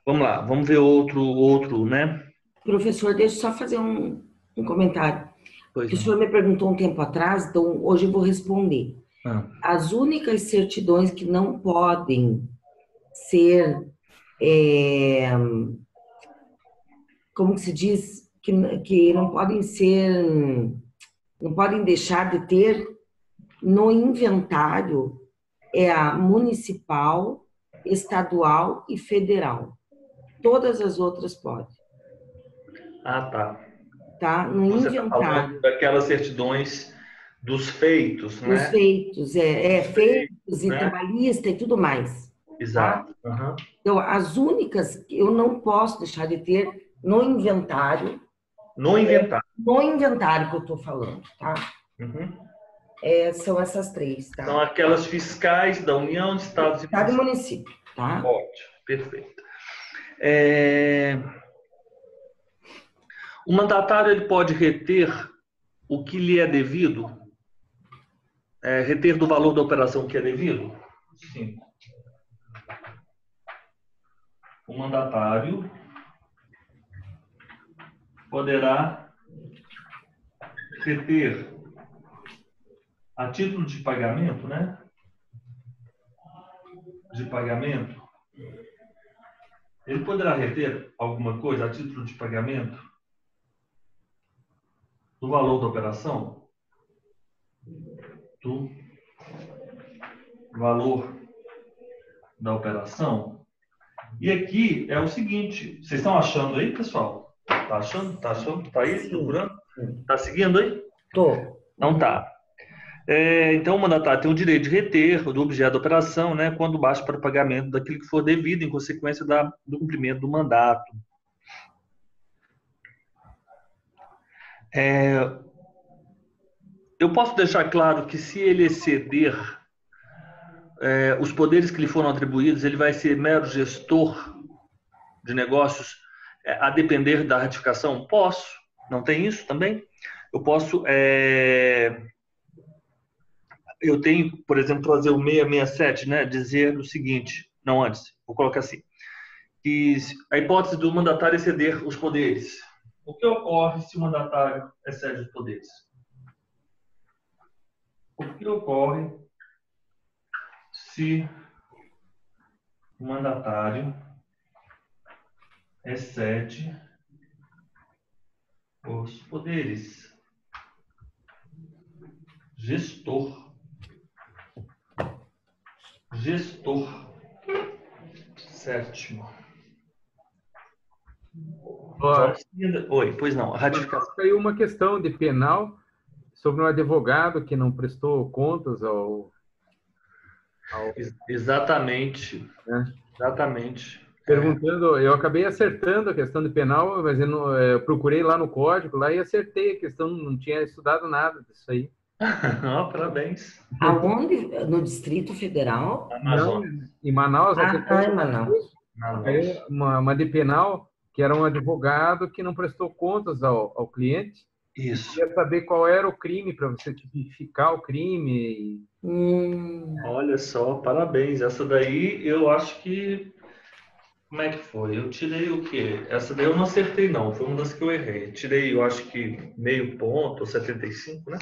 Vamos lá, vamos ver outro, né?
Professor, deixa eu só fazer um comentário.
Pois
O senhor me perguntou um tempo atrás, então hoje eu vou responder. As únicas certidões que não podem ser, como que se diz, que não podem ser, não podem deixar de ter no inventário é a municipal, estadual e federal. Todas as outras podem.
Ah, tá.
Tá? No
Você está
inventário.
falando daquelas certidões dos feitos, né?
Os feitos, feitos e
né?
trabalhista e tudo mais.
Exato.
Tá?
Uhum.
Então, as únicas que eu não posso deixar de ter no inventário.
No inventário.
No inventário que eu estou falando, tá?
Uhum.
São essas três, tá?
São aquelas fiscais da União de Estados
e município, tá?
Ótimo, perfeito. O mandatário ele pode reter o que lhe é devido? Reter do valor da operação que é devido? Sim. O mandatário poderá reter a título de pagamento, né? De pagamento. Ele poderá reter alguma coisa a título de pagamento do valor da operação? Do valor da operação. E aqui é o seguinte, vocês estão achando aí, pessoal? Tá achando? Tá achando? Tá aí?
Sim.
Procurando? Tá seguindo aí?
Tô.
Então tá. Então o mandatário tem o direito de reter do objeto da operação, né, quando basta para o pagamento daquilo que for devido em consequência do cumprimento do mandato. Eu posso deixar claro que se ele exceder os poderes que lhe foram atribuídos, ele vai ser mero gestor de negócios a depender da ratificação? Posso. Não tem isso também? Eu posso... Eu tenho, por exemplo, trazer o 667, né? Dizer o seguinte, não antes, vou colocar assim, que a hipótese do mandatário exceder os poderes. O que ocorre se o mandatário excede os poderes? O que ocorre se o mandatário excede os poderes? Gestor. Sétimo. Oi, pois não. Ratificação.
Caiu uma questão de penal sobre um advogado que não prestou contas ao...
Exatamente. Exatamente.
Perguntando, eu acabei acertando a questão de penal, mas eu procurei lá no código lá e acertei a questão, não tinha estudado nada disso aí.
Parabéns.
Aonde? No Distrito Federal?
Não,
Amazonas.
em Manaus,
Em Manaus.
aí uma de penal, que era um advogado que não prestou contas ao cliente,
Isso.
queria saber qual era o crime para você tipificar o crime.
Olha só, parabéns. Essa daí eu acho que. Como é que foi? Eu tirei o quê? Essa daí eu não acertei, não. Foi uma das que eu errei. Tirei, eu acho que meio ponto, ou 75, né?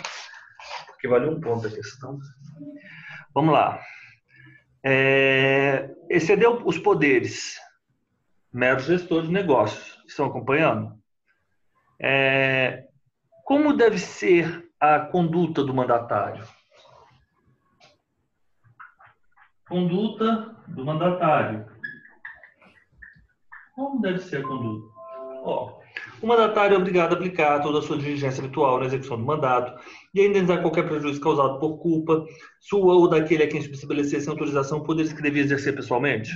Porque vale um ponto a questão. Vamos lá. Excedeu os poderes. Mero gestor de negócios. Estão acompanhando? Como deve ser a conduta do mandatário? Conduta do mandatário. Como deve ser a conduta? O mandatário é obrigado a aplicar toda a sua diligência habitual na execução do mandato e a indenizar qualquer prejuízo causado por culpa sua ou daquele a quem se estabelecer sem autorização poderes que devia exercer pessoalmente.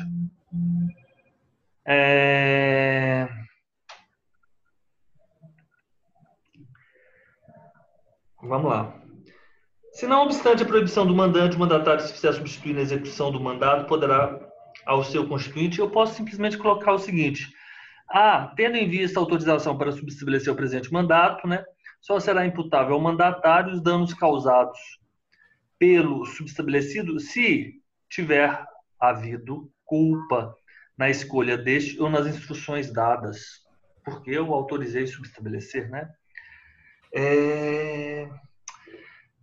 Vamos lá. Se não obstante a proibição do mandante, o mandatário, se fizer substituir na execução do mandato, poderá, ao seu constituinte, eu posso simplesmente colocar o seguinte: tendo em vista a autorização para subestabelecer o presente mandato, né, só será imputável ao mandatário os danos causados pelo subestabelecido se tiver havido culpa na escolha deste ou nas instruções dadas, porque eu autorizei subestabelecer, né?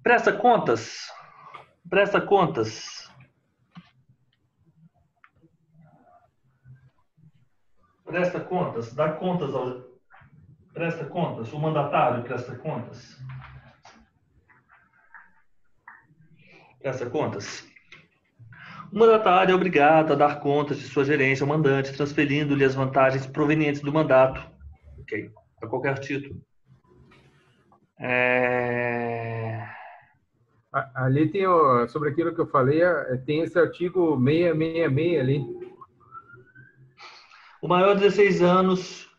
Presta contas. Presta contas. Presta contas. Dá contas ao... Presta contas. O mandatário presta contas. Presta contas. O mandatário é obrigado a dar contas de sua gerência ao mandante, transferindo-lhe as vantagens provenientes do mandato. Ok. A qualquer título.
Ali tem, sobre aquilo que eu falei, tem esse artigo 666 ali.
O maior de 16 anos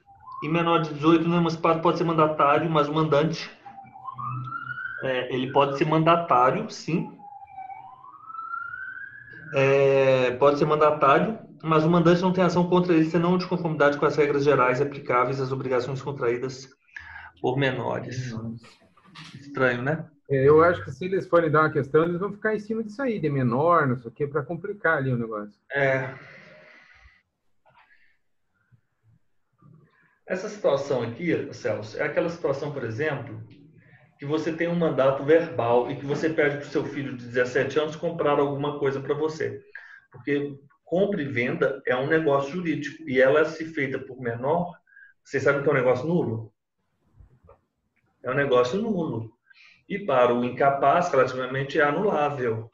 e menor de 18 no emancipado pode ser mandatário, mas o mandante ele pode ser mandatário, sim. Pode ser mandatário, mas o mandante não tem ação contra ele, senão de conformidade com as regras gerais aplicáveis às obrigações contraídas por menores. Estranho, né?
Eu acho que se eles forem dar uma questão, eles vão ficar em cima disso aí, de menor, não sei o quê, para complicar ali o negócio.
Essa situação aqui, Celso, é aquela situação, por exemplo, que você tem um mandato verbal e que você pede para o seu filho de 17 anos comprar alguma coisa para você. Porque compra e venda é um negócio jurídico e ela, se feita por menor, vocês sabem que é um negócio nulo? É um negócio nulo. E para o incapaz, relativamente, é anulável.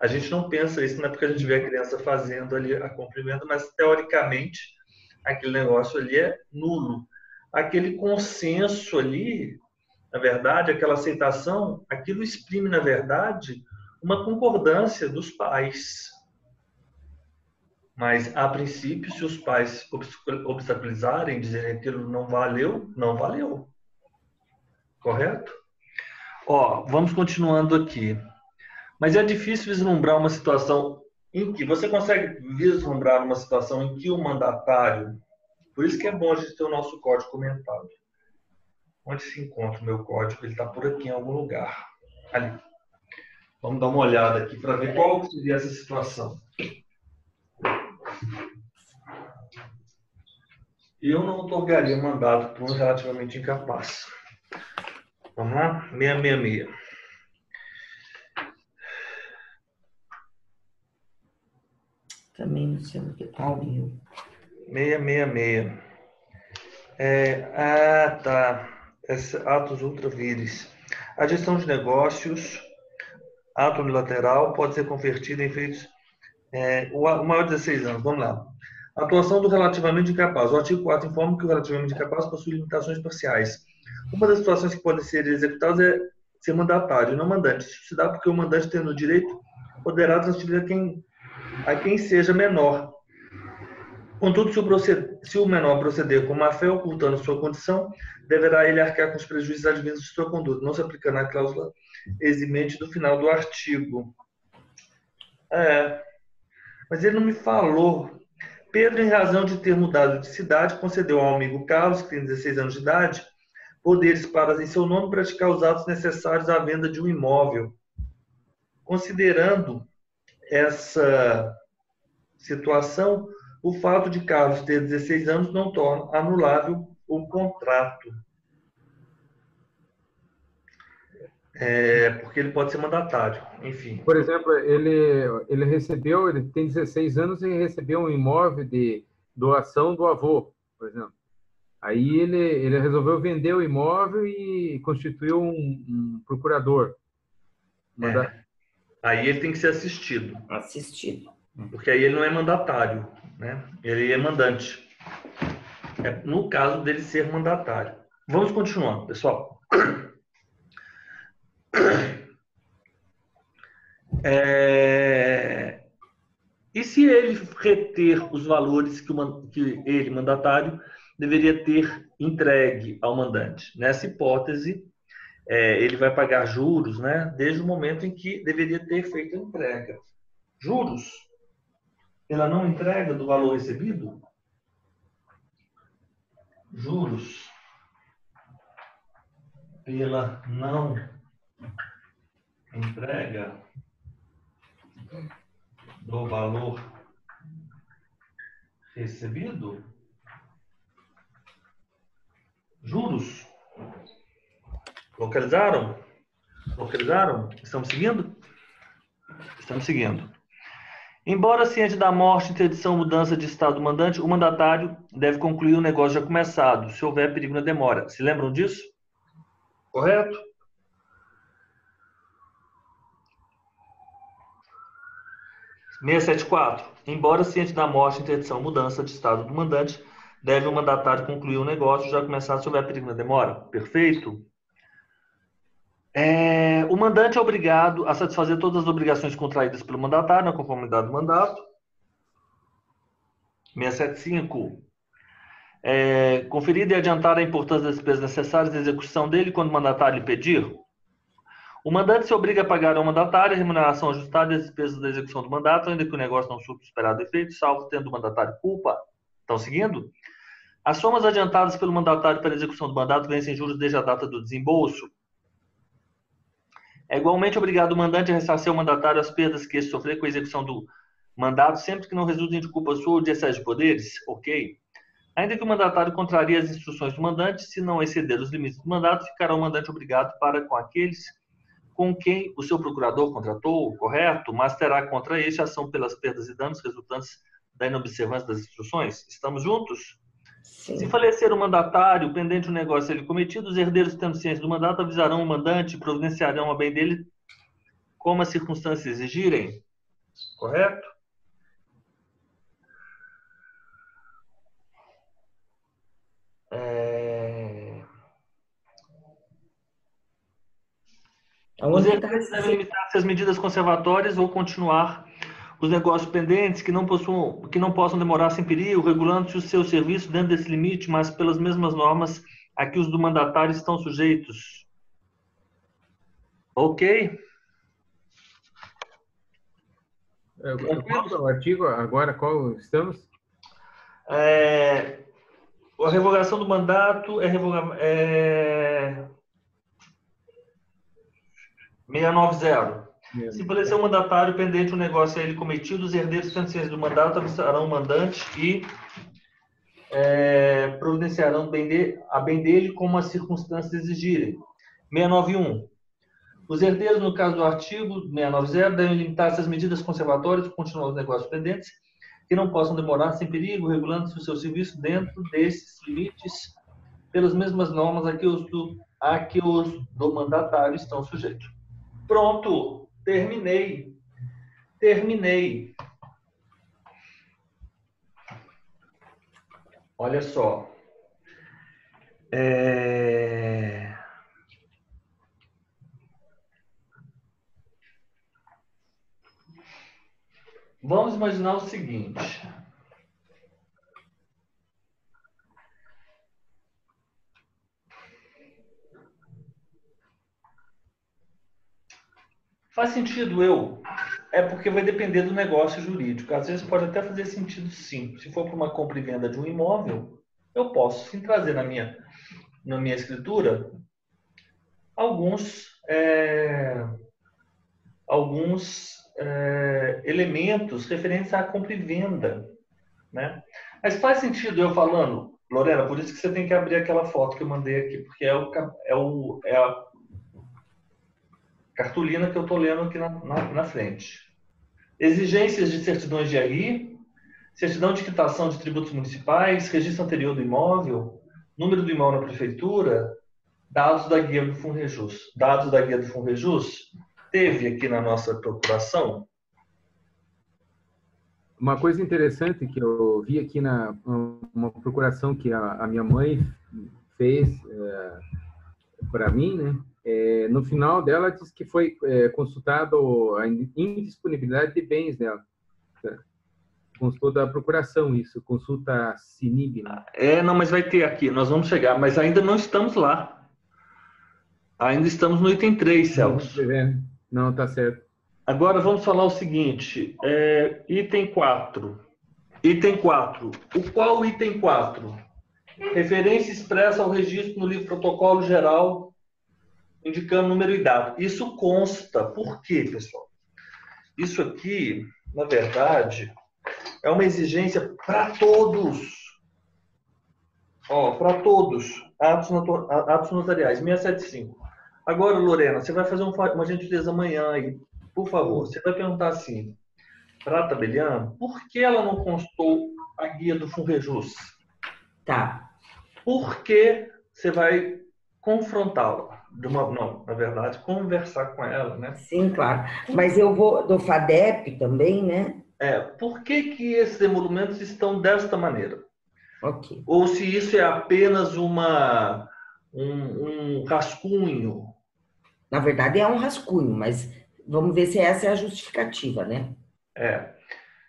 A gente não pensa isso, não é porque a gente vê a criança fazendo ali a compra e venda, mas teoricamente aquele negócio ali é nulo. Aquele consenso ali, na verdade, aquela aceitação, aquilo exprime, na verdade, uma concordância dos pais. Mas, a princípio, se os pais obstaculizarem, dizerem que aquilo não valeu, não valeu. Correto? Vamos continuando aqui. Mas é difícil vislumbrar uma situação em que... Você consegue vislumbrar uma situação em que o mandatário... Por isso que é bom a gente ter o nosso código comentado. Onde se encontra o meu código? Ele está por aqui em algum lugar. Ali. Vamos dar uma olhada aqui para ver qual seria essa situação. Eu não otorgaria mandato para um relativamente incapaz. Vamos lá? 666.
Também não sei o que tá ali.
666. Tá. Atos ultravires. A gestão de negócios, ato unilateral, pode ser convertida em feitos... o maior de 16 anos. Vamos lá. Atuação do relativamente incapaz. O artigo 4 informa que o relativamente incapaz possui limitações parciais. Uma das situações que podem ser executadas é ser mandatário, não mandante. Isso se dá porque o mandante, tendo o direito, poderá transferir a quem seja menor. Contudo, se o menor proceder com má-fé, ocultando sua condição, deverá ele arcar com os prejuízos advindos de sua conduta, não se aplicando a cláusula eximente do final do artigo. Mas ele não me falou. Pedro, em razão de ter mudado de cidade, concedeu ao amigo Carlos, que tem 16 anos de idade, poderes para, em seu nome, praticar os atos necessários à venda de um imóvel. Considerando essa situação, o fato de Carlos ter 16 anos não torna anulável o contrato. Porque ele pode ser mandatário, enfim.
Por exemplo, ele tem 16 anos e recebeu um imóvel de doação do avô, por exemplo. Aí ele resolveu vender o imóvel e constituiu um procurador.
Aí ele tem que ser assistido.
Assistido.
Porque aí ele não é mandatário, né? Ele é mandante. No caso dele ser mandatário. Vamos continuando, pessoal. E se ele reter os valores que ele, mandatário, deveria ter entregue ao mandante? Nessa hipótese, ele vai pagar juros, né, desde o momento em que deveria ter feito a entrega. Juros pela não entrega do valor recebido? Juros pela não entrega do valor recebido? Juros? Localizaram? Localizaram? Estamos seguindo? Estamos seguindo. Embora ciente da morte, interdição ou mudança de estado do mandante, o mandatário deve concluir o negócio já começado, se houver perigo na demora. Se lembram disso? Correto? (674). Embora ciente da morte, interdição ou mudança de estado do mandante, deve o mandatário concluir o negócio já começado, se houver perigo na demora. Perfeito? O mandante é obrigado a satisfazer todas as obrigações contraídas pelo mandatário na conformidade do mandato. 675. Conferir e adiantar a importância das despesas necessárias à execução dele quando o mandatário lhe pedir. O mandante se obriga a pagar ao mandatário a remuneração ajustada e as despesas da execução do mandato, ainda que o negócio não surta o esperado efeito, salvo tendo o mandatário culpa. Estão seguindo? As somas adiantadas pelo mandatário para a execução do mandato vencem juros desde a data do desembolso. É igualmente obrigado o mandante a ressarcir ao mandatário as perdas que este sofrer com a execução do mandato, sempre que não resultem de culpa sua ou de excesso de poderes. Ok. Ainda que o mandatário contrarie as instruções do mandante, se não exceder os limites do mandato, ficará o mandante obrigado para com aqueles com quem o seu procurador contratou, correto? Mas terá contra este ação pelas perdas e danos resultantes da inobservância das instruções. Estamos juntos?
Sim.
Se falecer o mandatário, pendente o negócio ele cometido, os herdeiros, tendo ciência do mandato, avisarão o mandante e providenciarão a bem dele como as circunstâncias exigirem. Correto? Os herdeiros devem limitar-se às medidas conservatórias ou continuar os negócios pendentes que não possam demorar sem perigo, regulando-se o seu serviço dentro desse limite, mas pelas mesmas normas a que os do mandatário estão sujeitos. Ok?
Qual é o artigo agora? Qual estamos?
A revogação do mandato é 690. Se falecer o mandatário pendente o negócio a ele cometido, os herdeiros tendo ciência do mandato avisarão o mandante e providenciarão a bem dele como as circunstâncias exigirem. 691. Os herdeiros, no caso do artigo 690, devem limitar-se às medidas conservatórias e continuar os negócios pendentes, que não possam demorar sem perigo, regulando-se o seu serviço dentro desses limites, pelas mesmas normas a que os do mandatário estão sujeitos. Pronto, terminei. Olha só. Vamos imaginar o seguinte. Faz sentido eu? É porque vai depender do negócio jurídico. Às vezes pode até fazer sentido, sim. Se for para uma compra e venda de um imóvel, eu posso sim trazer na minha escritura alguns, elementos referentes à compra e venda, né? Mas faz sentido eu falando, Lorena, por isso que você tem que abrir aquela foto que eu mandei aqui, porque é a cartolina que eu estou lendo aqui na frente. Exigências de certidões de RI, certidão de quitação de tributos municipais, registro anterior do imóvel, número do imóvel na prefeitura, dados da guia do Funrejus. Dados da guia do Funrejus teve aqui na nossa procuração.
Uma coisa interessante que eu vi aqui uma procuração que a minha mãe fez para mim, né? No final dela diz que foi consultado a indisponibilidade de bens dela. Constou da procuração isso, consulta CINIB. Né?
Não, mas vai ter aqui, nós vamos chegar, mas ainda não estamos lá. Ainda estamos no item 3, Celso.
Não, tá certo.
Agora vamos falar o seguinte, item 4. Item 4. Qual item 4? Referência expressa ao registro no livro protocolo geral, indicando número e data. Isso consta. Por quê, pessoal? Isso aqui, na verdade, é uma exigência para todos. Para todos. Atos notariais, 675. Agora, Lorena, você vai fazer uma gentileza amanhã aí. Por favor, você vai perguntar assim, para a tabeliã, por que ela não constou a guia do Funrejus?
Tá.
Por que você vai confrontá-la? Não, na verdade, conversar com ela, né?
Sim, claro. Mas eu vou do FADEP também, né?
Por que esses emolumentos estão desta maneira?
Ok.
Ou se isso é apenas um rascunho?
Na verdade, é um rascunho, mas vamos ver se essa é a justificativa, né?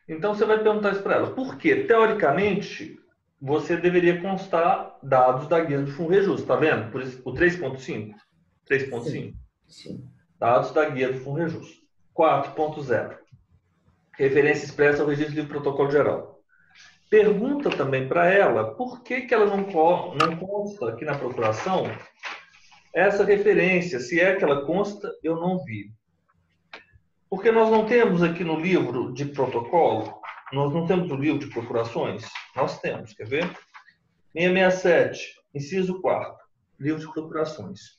Então, você vai perguntar isso para ela. Por quê? Teoricamente, você deveria constar dados da guia do Funrejus, tá vendo? Por isso, o 3.5. 3.5.
Sim.
Dados da guia do Funrejus. 4.0. Referência expressa ao registro do protocolo geral. Pergunta também para ela por que ela não consta aqui na procuração essa referência. Se é que ela consta, eu não vi. Porque nós não temos aqui no livro de protocolo, nós não temos o livro de procurações? Nós temos, quer ver? 667, inciso 4, livro de procurações.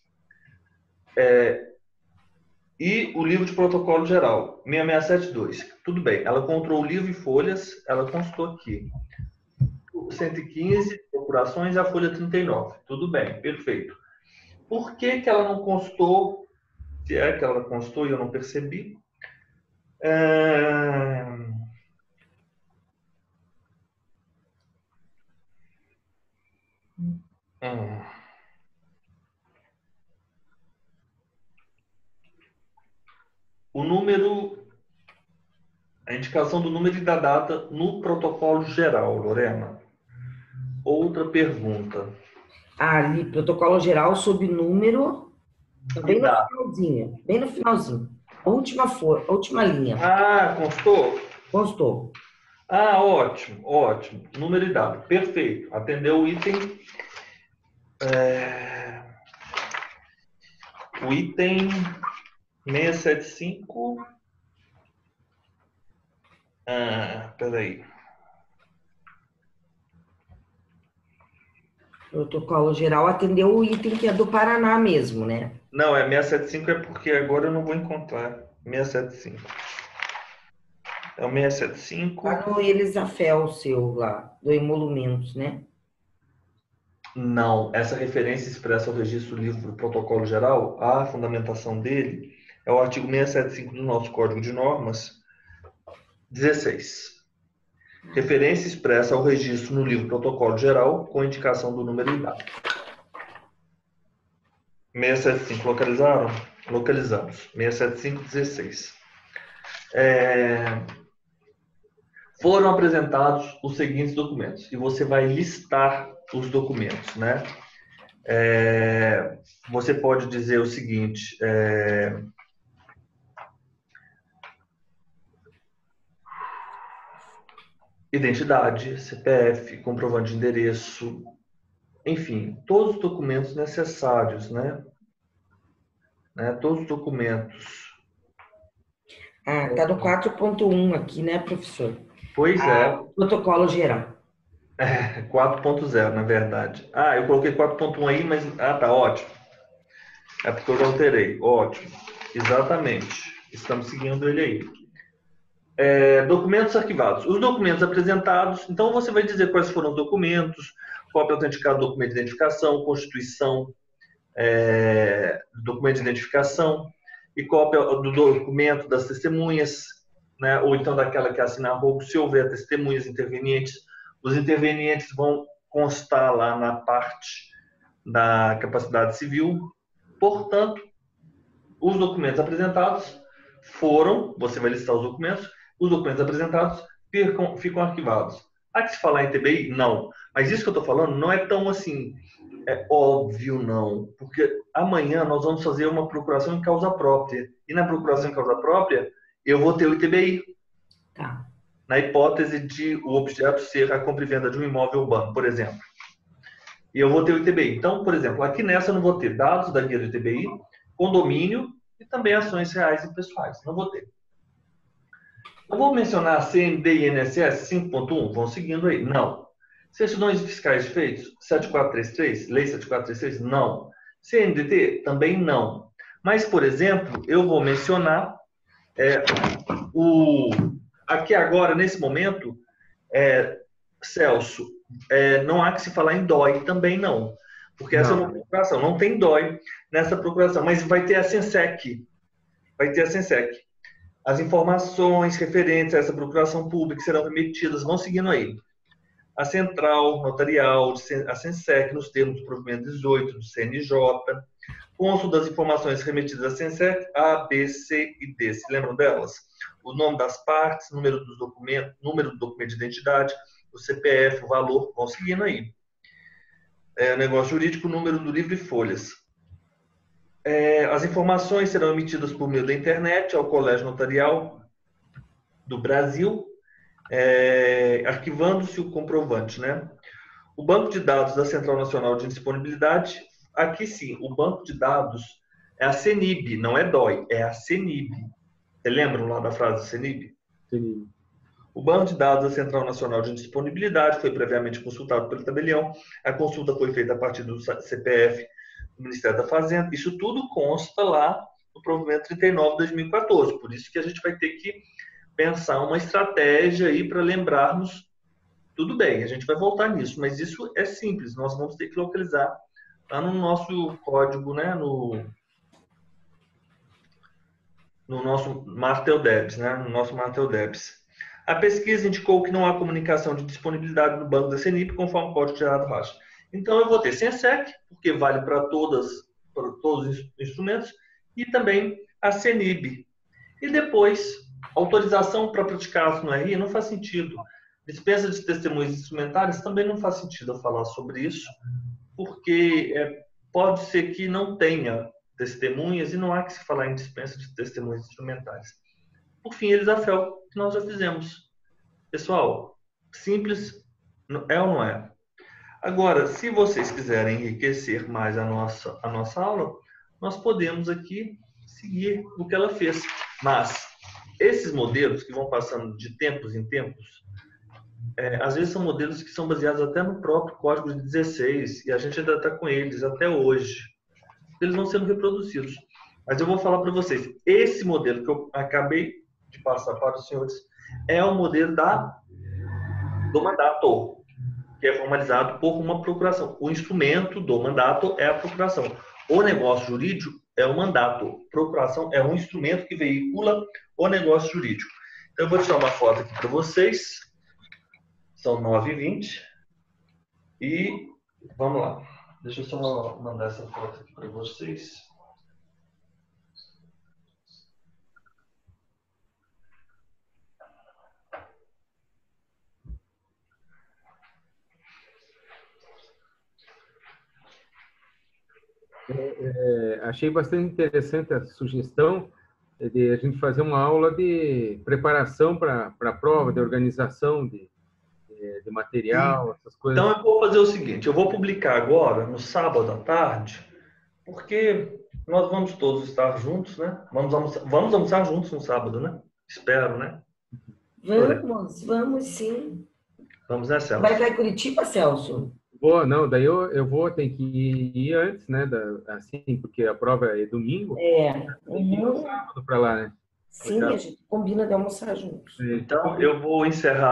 E o livro de protocolo geral, 6672. Tudo bem, ela encontrou o livro e folhas, ela constou aqui. 115, procurações, e a folha 39. Tudo bem, perfeito. Por que ela não constou, se é que ela constou e eu não percebi, o número, a indicação do número e da data no protocolo geral, Lorena. Outra pergunta.
Ali, protocolo geral sob número, bem no finalzinho, bem no finalzinho. A última linha.
Constou?
Constou.
Ótimo, ótimo. Número e data. Perfeito. Atendeu o item. O item 675. Peraí.
Protocolo geral atendeu o item que é do Paraná mesmo, né?
Não, 675 é porque agora eu não vou encontrar. 675. É o 675.
Tá no Elisafel seu lá, do Emolumentos, né?
Não, essa referência expressa ao registro do livro do protocolo geral, a fundamentação dele é o artigo 675 do nosso Código de Normas, 16. Referência expressa ao registro no livro protocolo geral com indicação do número e data. 675, localizaram? Localizamos. 675, 16. Foram apresentados os seguintes documentos. E você vai listar os documentos, né? Você pode dizer o seguinte, identidade, CPF, comprovante de endereço, enfim, todos os documentos necessários, né? Todos os documentos.
Ah, tá no 4.1 aqui, né, professor?
Pois é,
Protocolo geral.
4.0, na verdade. Ah, eu coloquei 4.1 aí, mas... Ah, tá, ótimo. É porque eu já alterei. Ótimo. Exatamente. Estamos seguindo ele aí. Documentos arquivados. Os documentos apresentados, então você vai dizer quais foram os documentos, cópia autenticada do documento de identificação, constituição, documento de identificação e cópia do documento das testemunhas, né? Ou então daquela que assina arrobo, se houver testemunhas intervenientes. Os intervenientes vão constar lá na parte da capacidade civil. Portanto, os documentos apresentados foram, você vai listar os documentos apresentados ficam arquivados. Há que se falar em TBI? Não. Mas isso que eu estou falando não é tão assim, óbvio não. Porque amanhã nós vamos fazer uma procuração em causa própria. E na procuração em causa própria, eu vou ter o ITBI.
Tá.
Na hipótese de o objeto ser a compra e venda de um imóvel urbano, por exemplo. E eu vou ter o ITBI. Então, por exemplo, aqui nessa eu não vou ter dados da guia do ITBI, condomínio e também ações reais e pessoais. Não vou ter. Eu vou mencionar CND e INSS 5.1? Vão seguindo aí? Não. Certidões fiscais de feitos? 7433? Lei 7433? Não. CNDT? Também não. Mas, por exemplo, eu vou mencionar aqui agora, nesse momento, Celso, não há que se falar em DOI também não. Porque essa é uma procuração. Não tem DOI nessa procuração, mas vai ter a SENSEC. Vai ter a SENSEC. As informações referentes a essa procuração pública serão remetidas, vão seguindo aí. A Central Notarial, a SENSEC, nos termos do provimento 18 do CNJ, consto das informações remetidas à SENSEC, A, B, C e D. Se lembram delas? O nome das partes, número do documento de identidade, o CPF, o valor, vão seguindo aí. Negócio jurídico, número do livro e folhas. As informações serão emitidas por meio da internet ao Colégio Notarial do Brasil, arquivando-se o comprovante, né? O banco de dados da Central Nacional de Disponibilidade, aqui sim, o banco de dados é a CENIB, não é DOI, é a CENIB. Você lembram lá da frase CENIB?
Sim.
O banco de dados da Central Nacional de Disponibilidade foi previamente consultado pelo tabelião. A consulta foi feita a partir do CPF do Ministério da Fazenda. Isso tudo consta lá no provimento 39 de 2014. Por isso que a gente vai ter que pensar uma estratégia aí para lembrarmos. Tudo bem, a gente vai voltar nisso, mas isso é simples. Nós vamos ter que localizar lá no nosso código, né, no nosso MartelDebs, né, no nosso MartelDebs. A pesquisa indicou que não há comunicação de disponibilidade no banco da CENIP conforme o código gerado racha. Então, eu vou ter SENSEC, porque vale para todos os instrumentos, e também a CENIB. E depois, autorização para praticar no RI não faz sentido. Dispensa de testemunhas instrumentárias também não faz sentido eu falar sobre isso, porque pode ser que não tenha testemunhas e não há que se falar em dispensa de testemunhas instrumentais. Por fim, Elisafel, que nós já fizemos. Pessoal, simples é ou não é? Agora, se vocês quiserem enriquecer mais a nossa aula, nós podemos aqui seguir o que ela fez. Mas esses modelos que vão passando de tempos em tempos, às vezes são modelos que são baseados até no próprio código de 16 e a gente ainda está com eles até hoje. Eles vão sendo reproduzidos. Mas eu vou falar para vocês, esse modelo que eu acabei de passar para os senhores é o modelo do mandato, que é formalizado por uma procuração. O instrumento do mandato é a procuração. O negócio jurídico é o mandato. Procuração é um instrumento que veicula o negócio jurídico. Então, eu vou tirar uma foto aqui para vocês. São 9h20. E vamos lá. Deixa eu só mandar essa foto aqui para vocês.
Achei bastante interessante a sugestão de a gente fazer uma aula de preparação para a prova, de organização de material, essas coisas.
Então eu vou fazer o seguinte, eu vou publicar agora, no sábado à tarde, porque nós vamos todos estar juntos, né? Vamos almoçar juntos no sábado, né? Espero, né?
Vamos sim.
Vamos, né, Celso?
Vai estar em Curitiba, Celso?
Não, daí eu vou ter que ir antes, né? Assim, porque a prova é domingo. Tem que ir no sábado para lá, né?
Sim, a gente combina de almoçar juntos.
Então eu vou encerrar